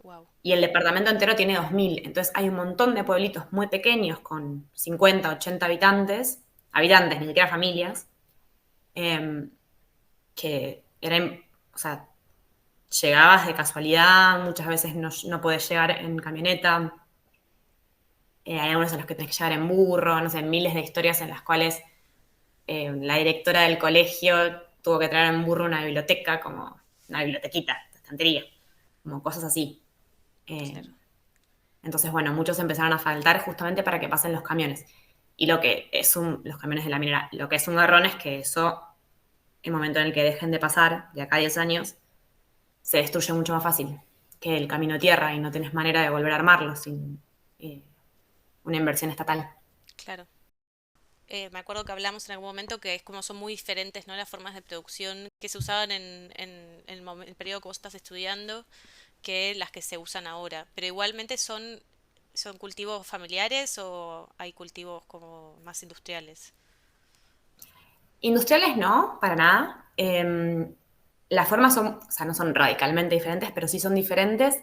Wow, Y el departamento entero tiene 2000. Entonces hay un montón de pueblitos muy pequeños con 50, 80 habitantes, ni siquiera familias, eh, que eran, o sea, llegabas de casualidad, muchas veces no podés llegar en camioneta, hay algunos en los que tenés que llegar en burro, no sé, miles de historias en las cuales la directora del colegio tuvo que traer en burro una biblioteca, como una bibliotequita, estantería, como cosas así. Eh, claro, entonces, bueno, muchos empezaron a faltar justamente para que pasen los camiones. Y lo que es los camiones de la minera, lo que es un garrón es que eso, el momento en el que dejen de pasar, de acá a 10 años, se destruye mucho más fácil que el camino tierra y no tenés manera de volver a armarlo sin eh, una inversión estatal. claro. Me acuerdo que hablamos en algún momento que es como son muy diferentes, ¿no? Las formas de producción que se usaban en el periodo que vos estás estudiando que las que se usan ahora. Pero igualmente son cultivos familiares o hay cultivos como más industriales. Industriales no, para nada. Las formas son, o sea, no son radicalmente diferentes, pero sí son diferentes.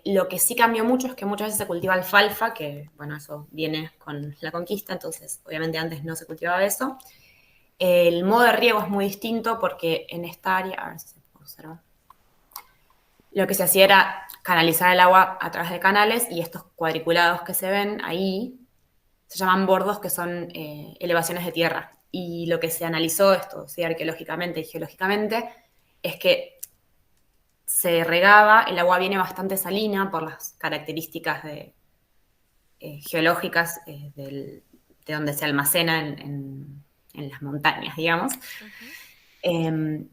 Lo que sí cambió mucho es que muchas veces se cultiva alfalfa, que bueno, eso viene con la conquista, entonces obviamente antes no se cultivaba eso. El modo de riego es muy distinto porque en esta área, a ver si se puede observar, lo que se hacía era canalizar el agua a través de canales y estos cuadriculados que se ven ahí se llaman bordos, que son elevaciones de tierra. Y lo que se analizó, esto sí, arqueológicamente y geológicamente, es que se regaba, el agua viene bastante salina por las características geológicas de donde se almacena en las montañas, digamos. Ujú,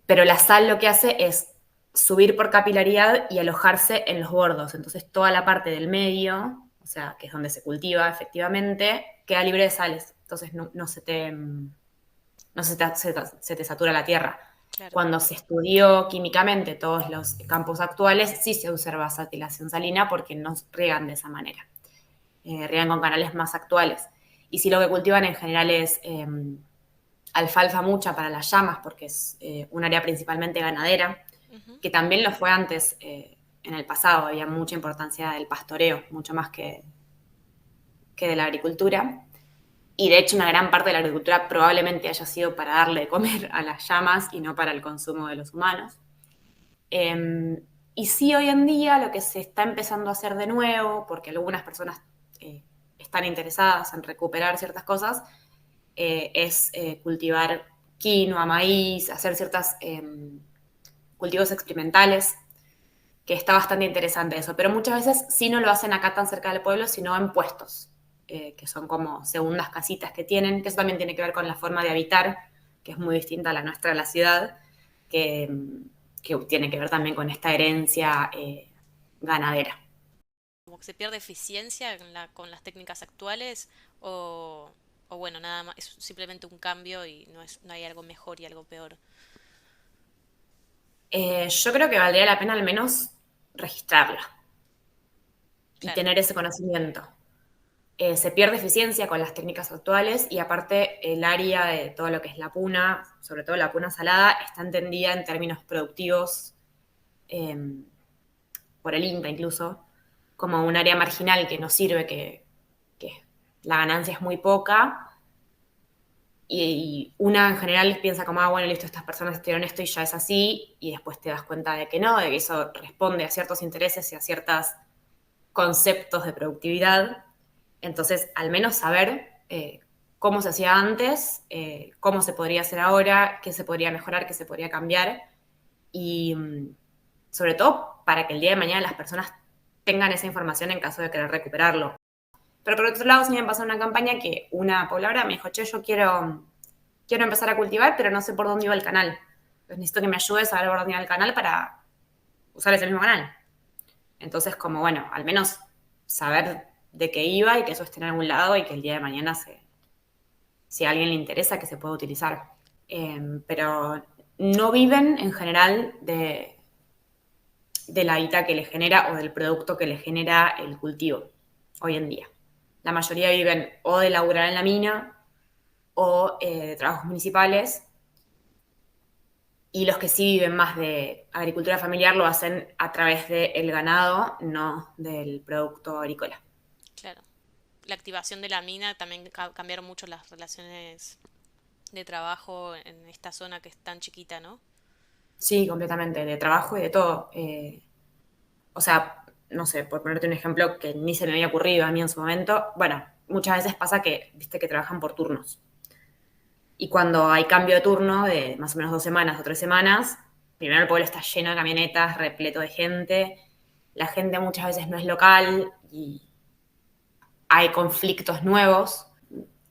Pero la sal lo que hace es subir por capilaridad y alojarse en los bordos. Entonces toda la parte del medio, o sea, que es donde se cultiva efectivamente, queda libre de sales. Entonces no se te satura la tierra. claro, Cuando se estudió químicamente todos los campos actuales, sí se observa satilación salina porque no riegan de esa manera. Riegan con canales más actuales. Y si lo que cultivan en general es alfalfa mucha para las llamas, porque es un área principalmente ganadera, ujú, que también lo fue antes en el pasado, había mucha importancia del pastoreo, mucho más que de la agricultura. Y de hecho una gran parte de la agricultura probablemente haya sido para darle de comer a las llamas y no para el consumo de los humanos. Y sí, hoy en día lo que se está empezando a hacer de nuevo, porque algunas personas eh, están interesadas en recuperar ciertas cosas, es cultivar quinoa, maíz, hacer ciertos cultivos experimentales, que está bastante interesante eso. Pero muchas veces sí no lo hacen acá tan cerca del pueblo, sino en puestos, que son como segundas casitas que tienen, que eso también tiene que ver con la forma de habitar, que es muy distinta a la nuestra de la ciudad, que, que tiene que ver también con esta herencia ganadera. como que se pierde eficiencia con las técnicas actuales o, o bueno, nada más, es simplemente un cambio y no hay algo mejor y algo peor. Yo creo que valdría la pena al menos registrarla y Claro. tener ese conocimiento. Se pierde eficiencia con las técnicas actuales y aparte el área de todo lo que es la puna, sobre todo la puna salada, está entendida en términos productivos eh, por el INTA incluso, como un área marginal que no sirve, que la ganancia es muy poca y una en general piensa como, bueno, listo, estas personas estudiaron esto y ya es así, y después te das cuenta de que no, de que eso responde a ciertos intereses y a ciertos conceptos de productividad. Entonces, al menos saber cómo se hacía antes, cómo se podría hacer ahora, qué se podría mejorar, qué se podría cambiar, y sobre todo para que el día de mañana las personas tengan esa información en caso de querer recuperarlo. Pero por otro lado, sí me pasó una campaña que una pobladora me dijo, che, yo quiero empezar a cultivar, pero no sé por dónde iba el canal. Entonces necesito que me ayudes a ver por dónde iba el canal para usar ese mismo canal. Entonces, como bueno, al menos saber de qué iba y que eso esté en algún lado y que el día de mañana, si a alguien le interesa, que se pueda utilizar. Pero no viven en general de la guita que le genera o del producto que le genera el cultivo hoy en día. La mayoría viven o de laburar en la mina o de trabajos municipales, y los que sí viven más de agricultura familiar lo hacen a través del ganado, no del producto agrícola. Claro. La activación de la mina también cambiaron mucho las relaciones de trabajo en esta zona que es tan chiquita, ¿no? Sí, completamente, de trabajo y de todo. O sea, no sé, por ponerte un ejemplo que ni se me había ocurrido a mí en su momento, bueno, muchas veces pasa que, viste, que trabajan por turnos. Y cuando hay cambio de turno de más o menos 2 semanas o 3 semanas, primero el pueblo está lleno de camionetas, repleto de gente. La gente muchas veces no es local y hay conflictos nuevos.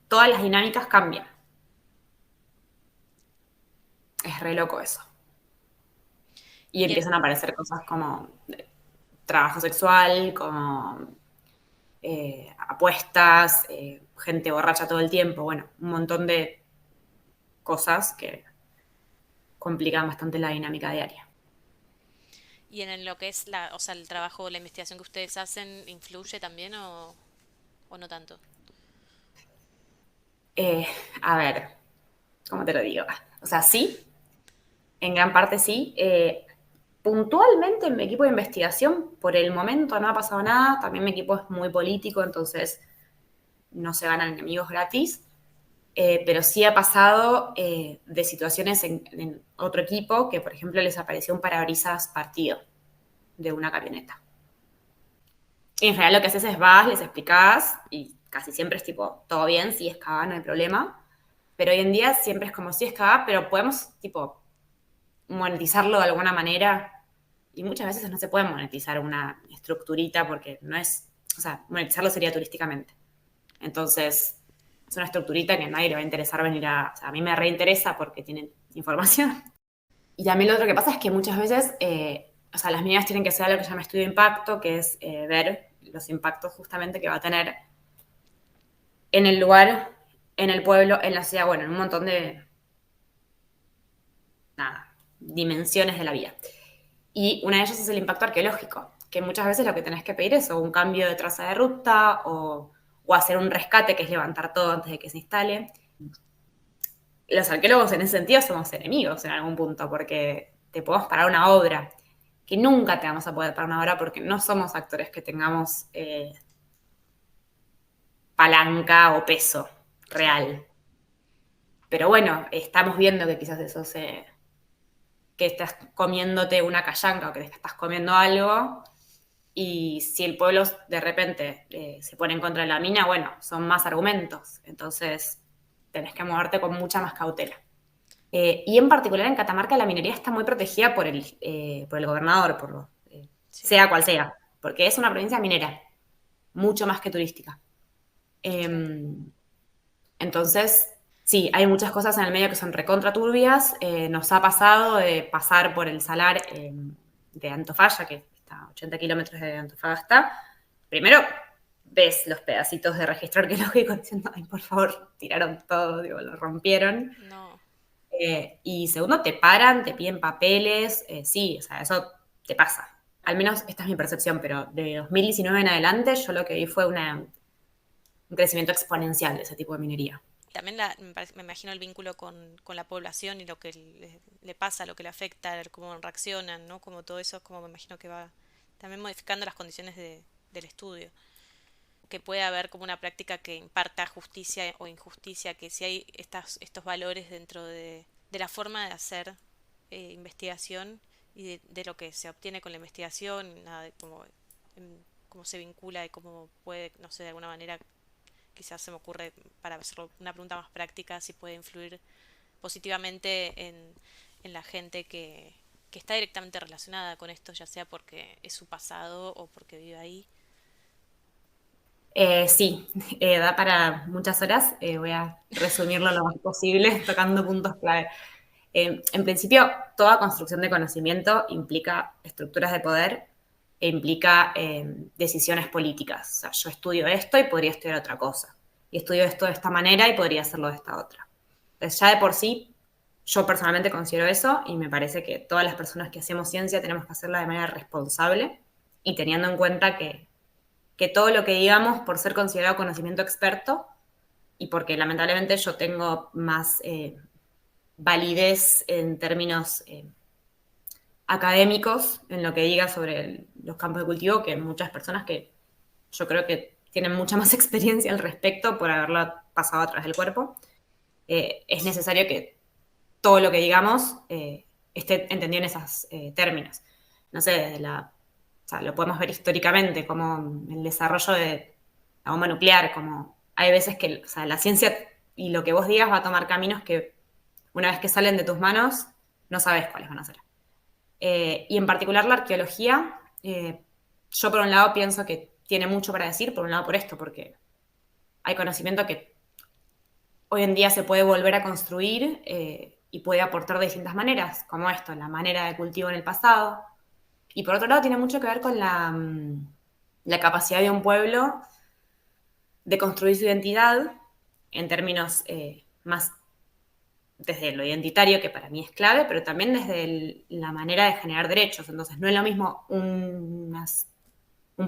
Todas las dinámicas cambian. Es re loco eso. Y Y empiezan a aparecer cosas como trabajo sexual, como apuestas, gente borracha todo el tiempo, bueno, un montón de cosas que complican bastante la dinámica diaria. y en lo que es o sea, el trabajo, la investigación que ustedes hacen, ¿influye también o no tanto? Eh, a ver, ¿cómo te lo digo? O sea, sí, en gran parte sí. Puntualmente en mi equipo de investigación, por el momento no ha pasado nada. También mi equipo es muy político, entonces no se ganan enemigos gratis. Pero sí ha pasado de situaciones en otro equipo que, por ejemplo, les apareció un parabrisas partido de una camioneta. Y en general lo que haces es vas, les explicás y casi siempre es tipo, todo bien, sí es cagada, no hay problema. Pero hoy en día siempre es como, sí es cagada, pero podemos tipo monetizarlo de alguna manera. Y muchas veces no se puede monetizar una estructurita porque no es, o sea, monetizarlo sería turísticamente. Entonces, es una estructurita que a nadie le va a interesar venir o sea, a mí me reinteresa porque tienen información. Y también lo otro que pasa es que muchas veces, o sea, las mineras tienen que hacer algo que se llama estudio de impacto, que es ver los impactos justamente que va a tener en el lugar, en el pueblo, en la ciudad, bueno, en un montón de, nada, dimensiones de la vida. Y una de ellas es el impacto arqueológico, que muchas veces lo que tenés que pedir es o un cambio de traza de ruta o hacer un rescate, que es levantar todo antes de que se instale. Los arqueólogos en ese sentido somos enemigos en algún punto, porque te podemos parar una obra, que nunca te vamos a poder parar una obra porque no somos actores que tengamos palanca o peso Claro. real. Pero bueno, estamos viendo que quizás que estás comiéndote una callanca o que te estás comiendo algo, y si el pueblo de repente se pone en contra de la mina, bueno, son más argumentos. Entonces tenés que moverte con mucha más cautela. Y en particular en Catamarca la minería está muy protegida por el gobernador, Sí, sea cual sea, porque es una provincia minera, mucho más que turística. claro. Eh, entonces, sí, hay muchas cosas en el medio que son recontra turbias. Nos ha pasado de pasar por el salar de Antofalla, que está a 80 kilómetros de Antofagasta. Primero ves los pedacitos de registro arqueológico diciendo, ay, por favor, tiraron todo, digo, lo rompieron. No. Y segundo, te paran, te piden papeles, sí, o sea, eso te pasa. Al menos esta es mi percepción, pero de 2019 en adelante yo lo que vi fue un crecimiento exponencial de ese tipo de minería. También me imagino el vínculo con la población y lo que le pasa, lo que le afecta, cómo reaccionan, ¿no? Como todo eso, como me imagino que va también modificando las condiciones del estudio. que puede haber como una práctica que imparta justicia o injusticia, que si hay estos valores dentro de la forma de hacer investigación y de lo que se obtiene con la investigación, nada de cómo se vincula y cómo puede, no sé, de alguna manera, quizás se me ocurre, para hacerlo una pregunta más práctica, si puede influir positivamente en la gente que está directamente relacionada con esto, ya sea porque es su pasado o porque vive ahí. Sí, da para muchas horas. Voy a resumirlo lo más posible, tocando puntos clave. En principio, toda construcción de conocimiento implica estructuras de poder e implica decisiones políticas. O sea, yo estudio esto y podría estudiar otra cosa. Y estudio esto de esta manera y podría hacerlo de esta otra. Entonces, ya de por sí, yo personalmente considero eso y me parece que todas las personas que hacemos ciencia tenemos que hacerla de manera responsable y teniendo en cuenta que todo lo que digamos, por ser considerado conocimiento experto y porque lamentablemente yo tengo más validez en términos académicos en lo que diga sobre los campos de cultivo que muchas personas que yo creo que tienen mucha más experiencia al respecto por haberla pasado a través del cuerpo. Es necesario que todo lo que digamos esté entendido en esos términos. No sé, o sea, lo podemos ver históricamente, como el desarrollo de la bomba nuclear, como hay veces que o sea, la ciencia y lo que vos digas va a tomar caminos que una vez que salen de tus manos, no sabes cuáles van a ser. Y en particular la arqueología, yo por un lado pienso que tiene mucho para decir, por un lado por esto, porque hay conocimiento que hoy en día se puede volver a construir y puede aportar de distintas maneras, como esto, la manera de cultivo en el pasado. Y por otro lado tiene mucho que ver con la capacidad de un pueblo de construir su identidad en términos más desde lo identitario, que para mí es clave, pero también desde la manera de generar derechos. Entonces, no es lo mismo un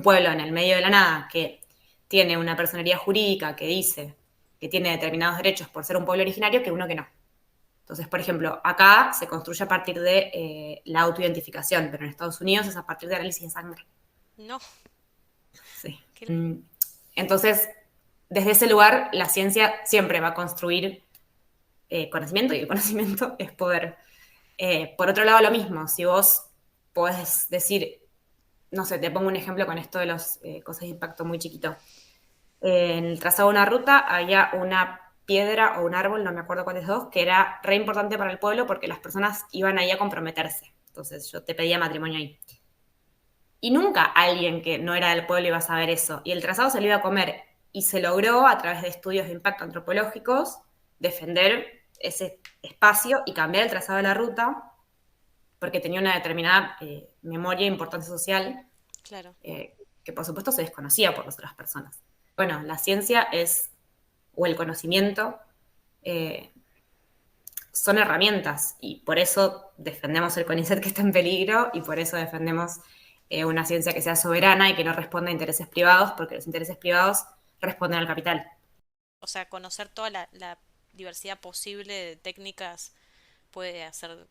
pueblo en el medio de la nada que tiene una personería jurídica que dice que tiene determinados derechos por ser un pueblo originario que uno que no. Entonces, por ejemplo, acá se construye a partir de la autoidentificación, pero en Estados Unidos es a partir de análisis de sangre. No, Sí. que Entonces, desde ese lugar, la ciencia siempre va a construir conocimiento y el conocimiento es poder. Por otro lado, lo mismo, si vos podés decir, no sé, te pongo un ejemplo con esto de las cosas de impacto muy chiquito. En el trazado de una ruta había una piedra o un árbol, no me acuerdo cuáles dos, que era re importante para el pueblo porque las personas iban ahí a comprometerse. Entonces yo te pedía matrimonio ahí. Y nunca alguien que no era del pueblo iba a saber eso. Y el trazado se lo iba a comer. Y se logró, a través de estudios de impacto antropológicos, defender ese espacio y cambiar el trazado de la ruta porque tenía una determinada memoria e importancia social claro. que por supuesto se desconocía por las otras personas. Bueno, la ciencia es, o el conocimiento, eh, son herramientas y por eso defendemos el CONICET que está en peligro y por eso defendemos una ciencia que sea soberana y que no responda a intereses privados, porque los intereses privados responden al capital. O sea, conocer toda la diversidad posible de técnicas puede hacer,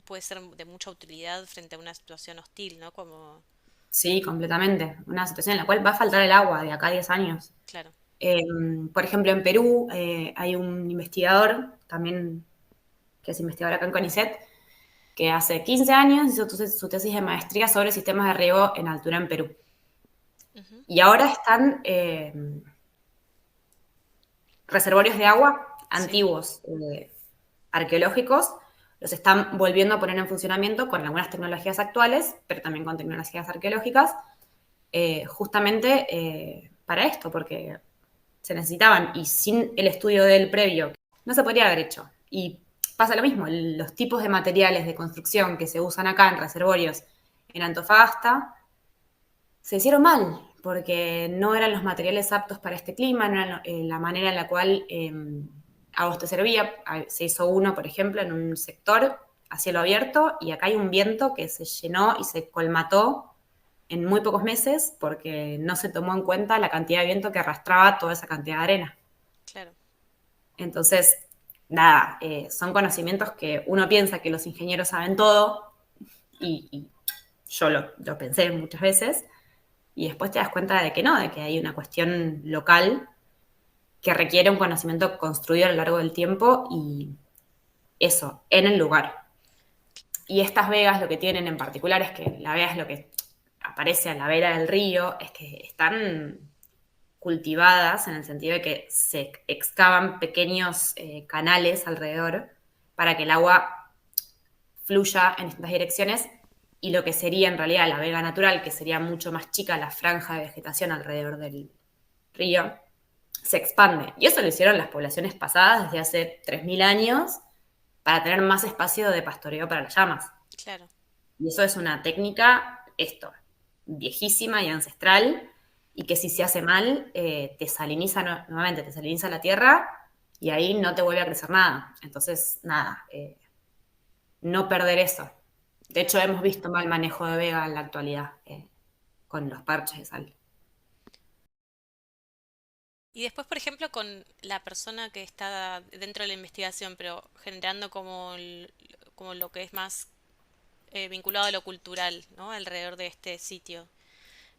puede ser de mucha utilidad frente a una situación hostil, ¿no? Como, Sí, completamente. Una situación en la cual va a faltar el agua de acá a 10 años. claro. Eh, por ejemplo, en Perú hay un investigador, también que es investigador acá en CONICET, que hace 15 años hizo su tesis de maestría sobre sistemas de riego en altura en Perú. Ujú. Y ahora están reservorios de agua Sí, antiguos, arqueológicos, los están volviendo a poner en funcionamiento con algunas tecnologías actuales, pero también con tecnologías arqueológicas, justamente para esto, porque se necesitaban y sin el estudio del previo no se podría haber hecho. Y pasa lo mismo, los tipos de materiales de construcción que se usan acá en reservorios en Antofagasta se hicieron mal, porque no eran los materiales aptos para este clima, no eran la manera en la cual a vos te servía. Se hizo uno, por ejemplo, en un sector a cielo abierto y acá hay un viento que se llenó y se colmató en muy pocos meses porque no se tomó en cuenta la cantidad de viento que arrastraba toda esa cantidad de arena. claro. Entonces, nada, son conocimientos que uno piensa que los ingenieros saben todo y yo lo pensé muchas veces, y después te das cuenta de que no, de que hay una cuestión local que requiere un conocimiento construido a lo largo del tiempo y eso, en el lugar. Y estas vegas lo que tienen en particular es que la vega es lo que aparece a la vera del río, es que están cultivadas en el sentido de que se excavan pequeños canales alrededor para que el agua fluya en distintas direcciones y lo que sería en realidad la vega natural, que sería mucho más chica la franja de vegetación alrededor del río, se expande. Y eso lo hicieron las poblaciones pasadas desde hace 3.000 años para tener más espacio de pastoreo para las llamas. Claro, Y eso es una técnica, esto, viejísima y ancestral, y que si se hace mal, te saliniza nuevamente, te saliniza la tierra y ahí no te vuelve a crecer nada. Entonces, nada, no perder eso. De hecho, claro. hemos visto mal manejo de vega en la actualidad con los parches de sal. Y después, por ejemplo, con la persona que está dentro de la investigación, pero generando como, como lo que es más vinculado a lo cultural, ¿no? Alrededor de este sitio.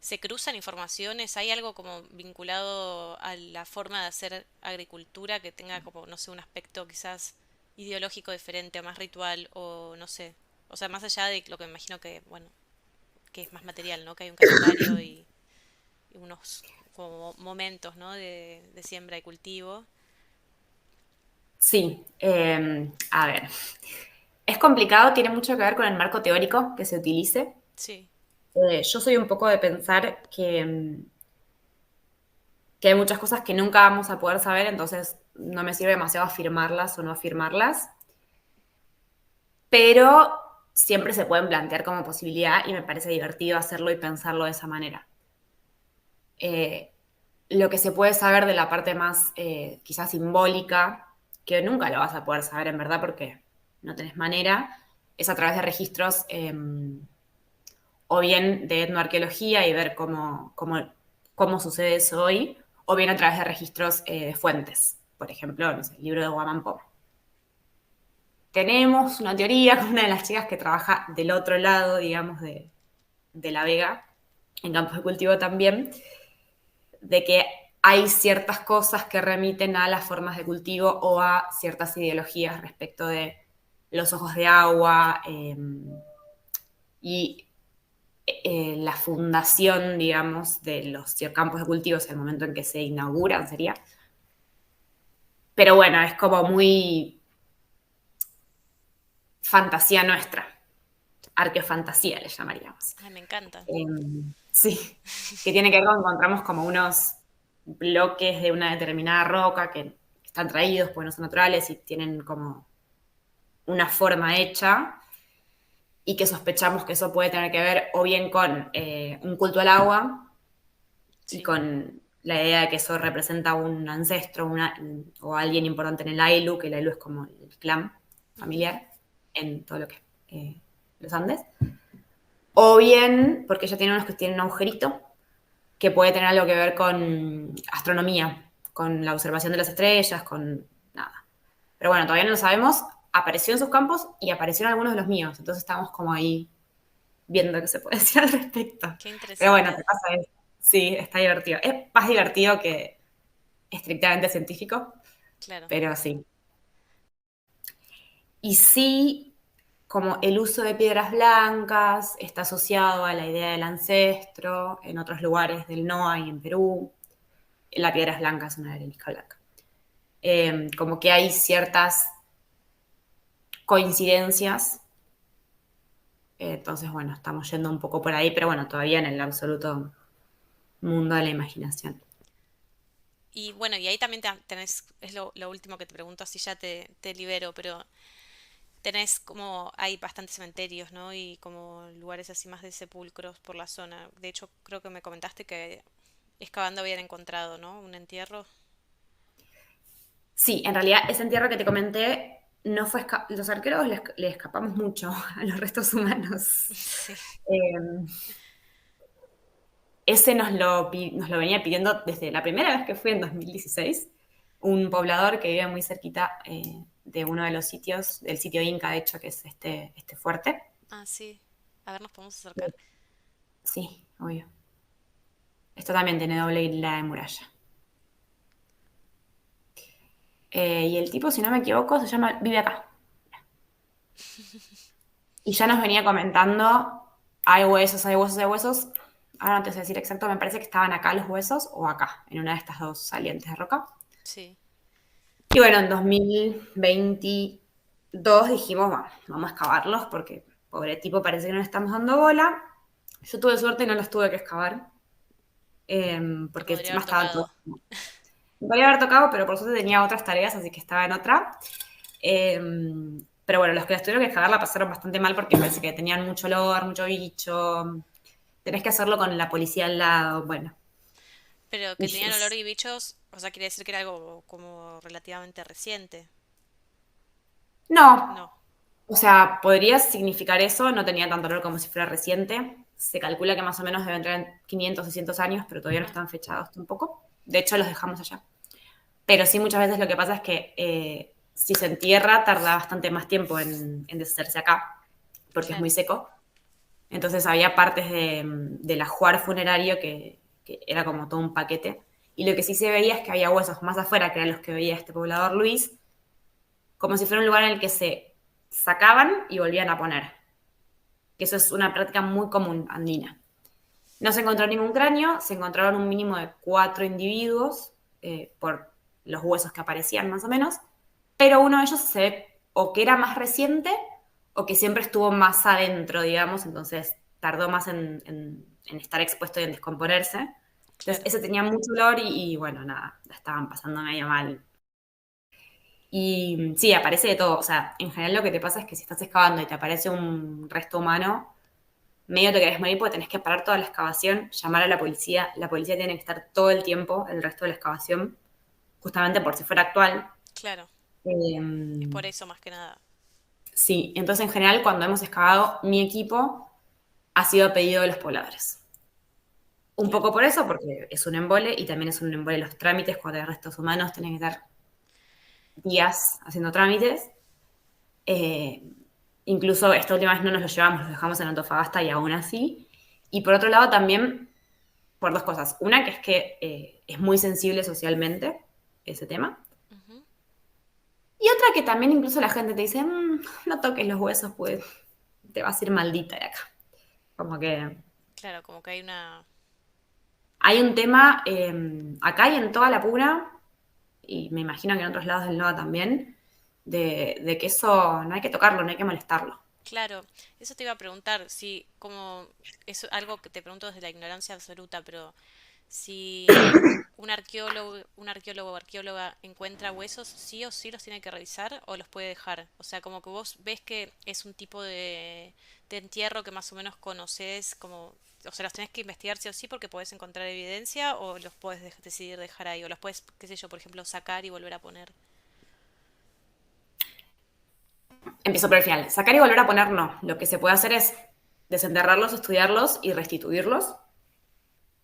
¿Se cruzan informaciones? ¿Hay algo como vinculado a la forma de hacer agricultura que tenga como, no sé, un aspecto quizás ideológico diferente o más ritual o no sé? O sea, más allá de lo que me imagino que, bueno, que es más material, ¿no? Que hay un calendario y unos como momentos, ¿no? De siembra y cultivo. Sí, a ver, es complicado, tiene mucho que ver con el marco teórico que se utilice. Sí, Yo soy un poco de pensar que hay muchas cosas que nunca vamos a poder saber, entonces no me sirve demasiado afirmarlas o no afirmarlas, pero siempre se pueden plantear como posibilidad y me parece divertido hacerlo y pensarlo de esa manera. Eh, lo que se puede saber de la parte más quizás simbólica, que nunca lo vas a poder saber en verdad porque no tenés manera, es a través de registros o bien de etnoarqueología y ver cómo sucede eso hoy, o bien a través de registros de fuentes. Por ejemplo, no sé, el libro de Guamampó. Tenemos una teoría con una de las chicas que trabaja del otro lado, digamos, de la vega, en campos de cultivo también, de que hay ciertas cosas que remiten a las formas de cultivo o a ciertas ideologías respecto de los ojos de agua y la fundación, digamos, de los campos de cultivos en el momento en que se inauguran, sería. Pero bueno, es como muy fantasía nuestra, arqueofantasía le llamaríamos. ay, me encanta. Sí, que tiene que ver con encontramos como unos bloques de una determinada roca que están traídos porque no son naturales y tienen como una forma hecha y que sospechamos que eso puede tener que ver o bien con un culto al agua y Sí, con la idea de que eso representa un ancestro o alguien importante en el Ailu, que el Ailu es como el clan ujú, familiar en todo lo que es los Andes. O bien, porque ella tiene unos que tienen un agujerito, que puede tener algo que ver con astronomía, con la observación de las estrellas, con nada. Pero bueno, todavía no lo sabemos. Apareció en sus campos y apareció en algunos de los míos. Entonces estamos como ahí viendo qué se puede decir al respecto. qué Pero bueno, interesante. te pasa eso. Sí, está divertido. Es más divertido que estrictamente científico, Claro. pero sí. Y sí, como el uso de piedras blancas está asociado a la idea del ancestro en otros lugares del NOA y en Perú. La piedra es blanca, es una arenisca blanca. Como que hay ciertas coincidencias. Entonces, bueno, estamos yendo un poco por ahí, pero bueno, todavía en el absoluto mundo de la imaginación. Y bueno, y ahí también tenés, es lo último que te pregunto, así ya te libero, pero tenés como, hay bastantes cementerios, ¿no? Y como lugares así más de sepulcros por la zona. De hecho, creo que me comentaste que excavando habían encontrado, ¿no? Un entierro. Sí, en realidad ese entierro que te comenté no fue los arqueólogos le escapamos mucho a los restos humanos. Sí. Eh, ese nos lo venía pidiendo desde la primera vez que fui en 2016, un poblador que vive muy cerquita de uno de los sitios, del sitio Inca, de hecho, que es este fuerte. Ah, sí. A ver, nos podemos acercar. Sí, obvio. Esta también tiene doble hilera de muralla. Y el tipo, si no me equivoco, vive acá. Y ya nos venía comentando, hay huesos, hay huesos, hay huesos. Ahora no te sé decir exacto, me parece que estaban acá los huesos o acá, en una de estas dos salientes de roca. Sí, Y bueno, en 2022 dijimos, vamos a excavarlos porque pobre tipo parece que no le estamos dando bola. Yo tuve suerte y no los tuve que excavar, te porque podría haber encima estaban todos. tocado. Me podía haber tocado, pero por suerte tenía otras tareas, así que estaba en otra. Eh, pero bueno, los que las tuvieron que excavar la pasaron bastante mal porque parece que tenían mucho olor, mucho bicho. Tenés que hacerlo con la policía al lado, bueno. Pero que tenían olor Issues. y bichos, o sea, quiere decir que era algo como relativamente reciente. No, No, o sea, podría significar eso, no tenía tanto olor como si fuera reciente. Se calcula que más o menos deben tener 500, 600 años, pero todavía no ah, están fechados tampoco. De hecho, los dejamos allá. Pero sí, muchas veces lo que pasa es que si se entierra, tarda bastante más tiempo en deshacerse acá, porque es muy claro, seco. Entonces había partes del ajuar funerario que era como todo un paquete. Y lo que sí se veía es que había huesos más afuera, que eran los que veía este poblador Luis, como si fuera un lugar en el que se sacaban y volvían a poner. Que eso es una práctica muy común andina. No se encontró ningún cráneo, se encontraron un mínimo de 4 individuos por los huesos que aparecían más o menos, pero uno de ellos se ve o que era más reciente o que siempre estuvo más adentro, digamos, entonces tardó más en estar expuesto y en descomponerse. Entonces claro. ese tenía mucho olor y bueno, nada, la estaban pasando medio mal. Y sí, aparece de todo. O sea, en general lo que te pasa es que si estás excavando y te aparece un resto humano, medio te querés morir porque tenés que parar toda la excavación, llamar a la policía. La policía tiene que estar todo el tiempo, el resto de la excavación, justamente por si fuera actual. Claro, es Eh, por eso más que nada. sí, entonces en general cuando hemos excavado, mi equipo ha sido a pedido de los pobladores. Un Claro, poco por eso, porque es un embole y también es un embole los trámites, cuando hay restos humanos tenés que estar días haciendo trámites. Eh, Incluso esta última vez no nos lo llevamos, lo dejamos en Antofagasta y aún así. Y por otro lado también por dos cosas. Una, que es que es muy sensible socialmente ese tema. ujú. Y otra, que también incluso la gente te dice, no toques los huesos, pues te vas a ir maldita de acá. Como que Claro, como que hay una... hay un tema acá y en toda la Puna, y me imagino que en otros lados del NOA también, de que eso no hay que tocarlo, no hay que molestarlo. Claro, eso te iba a preguntar, si como es algo que te pregunto desde la ignorancia absoluta, pero si un arqueólogo o arqueóloga encuentra huesos, sí o sí los tiene que revisar o los puede dejar. O sea, como que vos ves que es un tipo de entierro que más o menos conoces, como, o sea, los tenés que investigar sí o sí porque podés encontrar evidencia o los puedes decidir dejar ahí, o los puedes, qué sé yo, por ejemplo, sacar y volver a poner. Empiezo por el final. Sacar y volver a poner, no. Lo que se puede hacer es desenterrarlos, estudiarlos y restituirlos,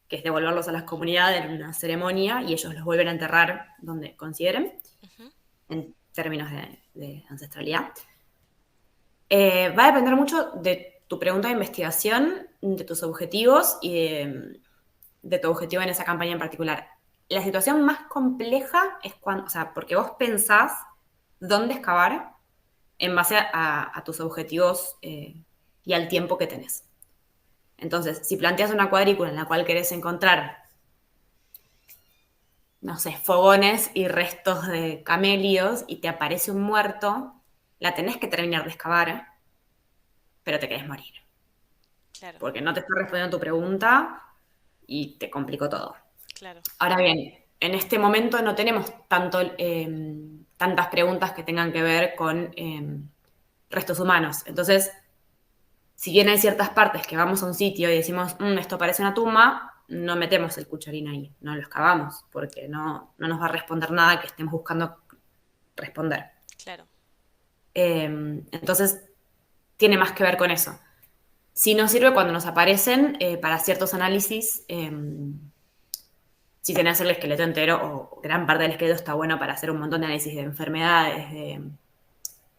que es devolverlos a las comunidades en una ceremonia y ellos los vuelven a enterrar donde consideren, Ujú, en términos de ancestralidad. Va a depender mucho de tu pregunta de investigación, de tus objetivos y de tu objetivo en esa campaña en particular. La situación más compleja es cuando, o sea, porque vos pensás dónde excavar en base a tus objetivos y al tiempo que tenés. Entonces, si planteas una cuadrícula en la cual querés encontrar, no sé, fogones y restos de camelios y te aparece un muerto, la tenés que terminar de excavar, pero te querés morir. claro, Porque no te está respondiendo tu pregunta y te complicó todo. claro, Ahora bien, en este momento no tenemos tantas preguntas que tengan que ver con restos humanos. Entonces, si bien hay ciertas partes que vamos a un sitio y decimos, esto parece una tumba, no metemos el cucharín ahí, no lo excavamos, porque no nos va a responder nada que estemos buscando responder. claro, Entonces, tiene más que ver con eso. Sí nos sirve cuando nos aparecen para ciertos análisis. Si tenés el esqueleto entero o gran parte del esqueleto está bueno para hacer un montón de análisis de enfermedades, de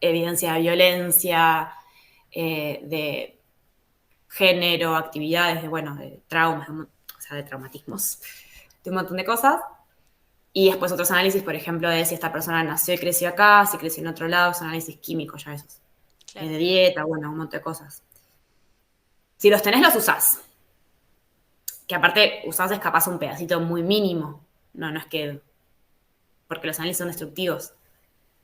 evidencia de violencia, de género, actividades, de traumas. O sea, de traumatismos, de un montón de cosas. Y después otros análisis, por ejemplo, de si esta persona nació y creció acá, si creció en otro lado, son análisis químicos ya esos. Claro, De dieta, bueno, un montón de cosas. Si los tenés, los usás. Que aparte usás es capaz un pedacito muy mínimo. No es que... porque los análisis son destructivos.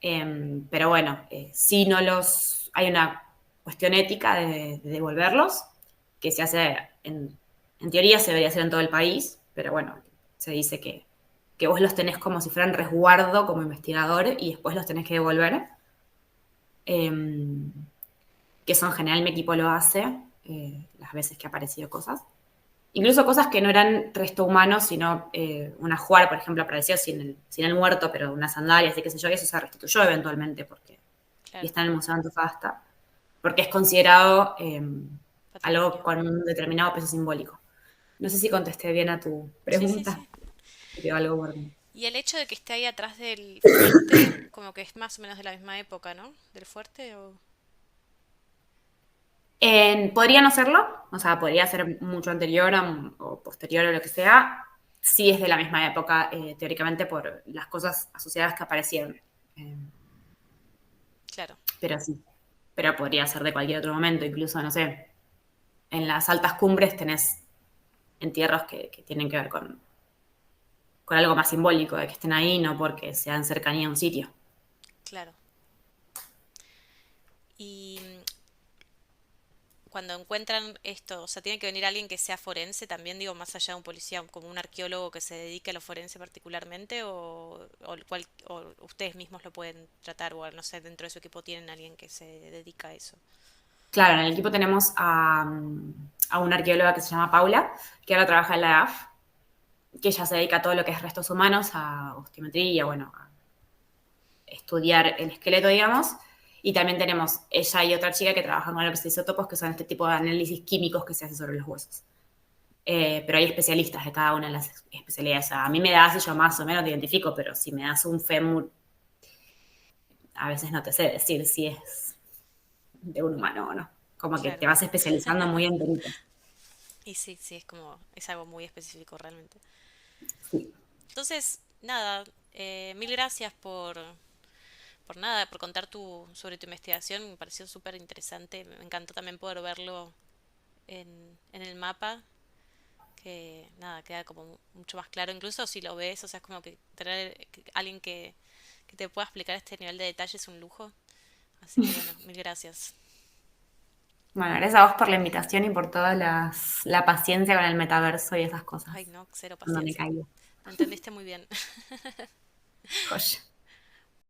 Pero bueno, si no los... Hay una cuestión ética de devolverlos, que se hace, en teoría se debería hacer en todo el país, pero bueno, se dice que vos los tenés como si fueran resguardo como investigador y después los tenés que devolver. Que eso en general mi equipo lo hace, las veces que ha aparecido cosas. Incluso cosas que no eran resto humano, sino un ajuar, por ejemplo, apareció sin el muerto, pero unas sandalias y qué sé yo, y eso se restituyó eventualmente, y claro. está en el Museo de Antofagasta, porque es considerado algo Patrimonio. con un determinado peso simbólico. No sé si contesté bien a tu Sí, sí, pregunta, sí. te quedó algo por mí. Y el hecho de que esté ahí atrás del fuerte, como que es más o menos de la misma época, ¿no? Del fuerte o... Podría no serlo, o sea, podría ser mucho anterior o posterior o lo que sea. Sí es de la misma época, teóricamente, por las cosas asociadas que aparecieron. Eh, Claro, pero sí, pero podría ser de cualquier otro momento, incluso, no sé, en las altas cumbres tenés entierros que tienen que ver con algo más simbólico, de que estén ahí, no porque sean cercanía a un sitio. claro. Y cuando encuentran esto, o sea, tiene que venir alguien que sea forense también, digo, más allá de un policía, como un arqueólogo que se dedique a lo forense particularmente, o ustedes mismos lo pueden tratar, o no sé, dentro de su equipo tienen alguien que se dedica a eso. Claro, en el equipo tenemos a una arqueóloga que se llama Paula, que ahora trabaja en la EAF, que ella se dedica a todo lo que es restos humanos, a osteometría, bueno, a estudiar el esqueleto, digamos. Y también tenemos ella y otra chica que trabajan con los isótopos, que son este tipo de análisis químicos que se hace sobre los huesos. Pero hay especialistas de cada una de las especialidades. O sea, a mí me das y yo más o menos te identifico, pero si me das un fémur, a veces no te sé decir si es de un humano o no. Como que te Claro. vas especializando muy en peritos. Y sí, sí, es como, es algo muy específico realmente. Sí. Entonces, nada, mil gracias por nada, por contar sobre tu investigación. Me pareció súper interesante. Me encantó también poder verlo en el mapa, que nada, queda como mucho más claro. Incluso si lo ves, o sea, es como que tener alguien que te pueda explicar este nivel de detalle es un lujo. Así que bueno, mil gracias. Bueno, gracias a vos por la invitación y por toda la paciencia con el metaverso y esas Ay, cosas. no, cero Cuando me paciencia. caigo. Lo entendiste muy bien. Joya.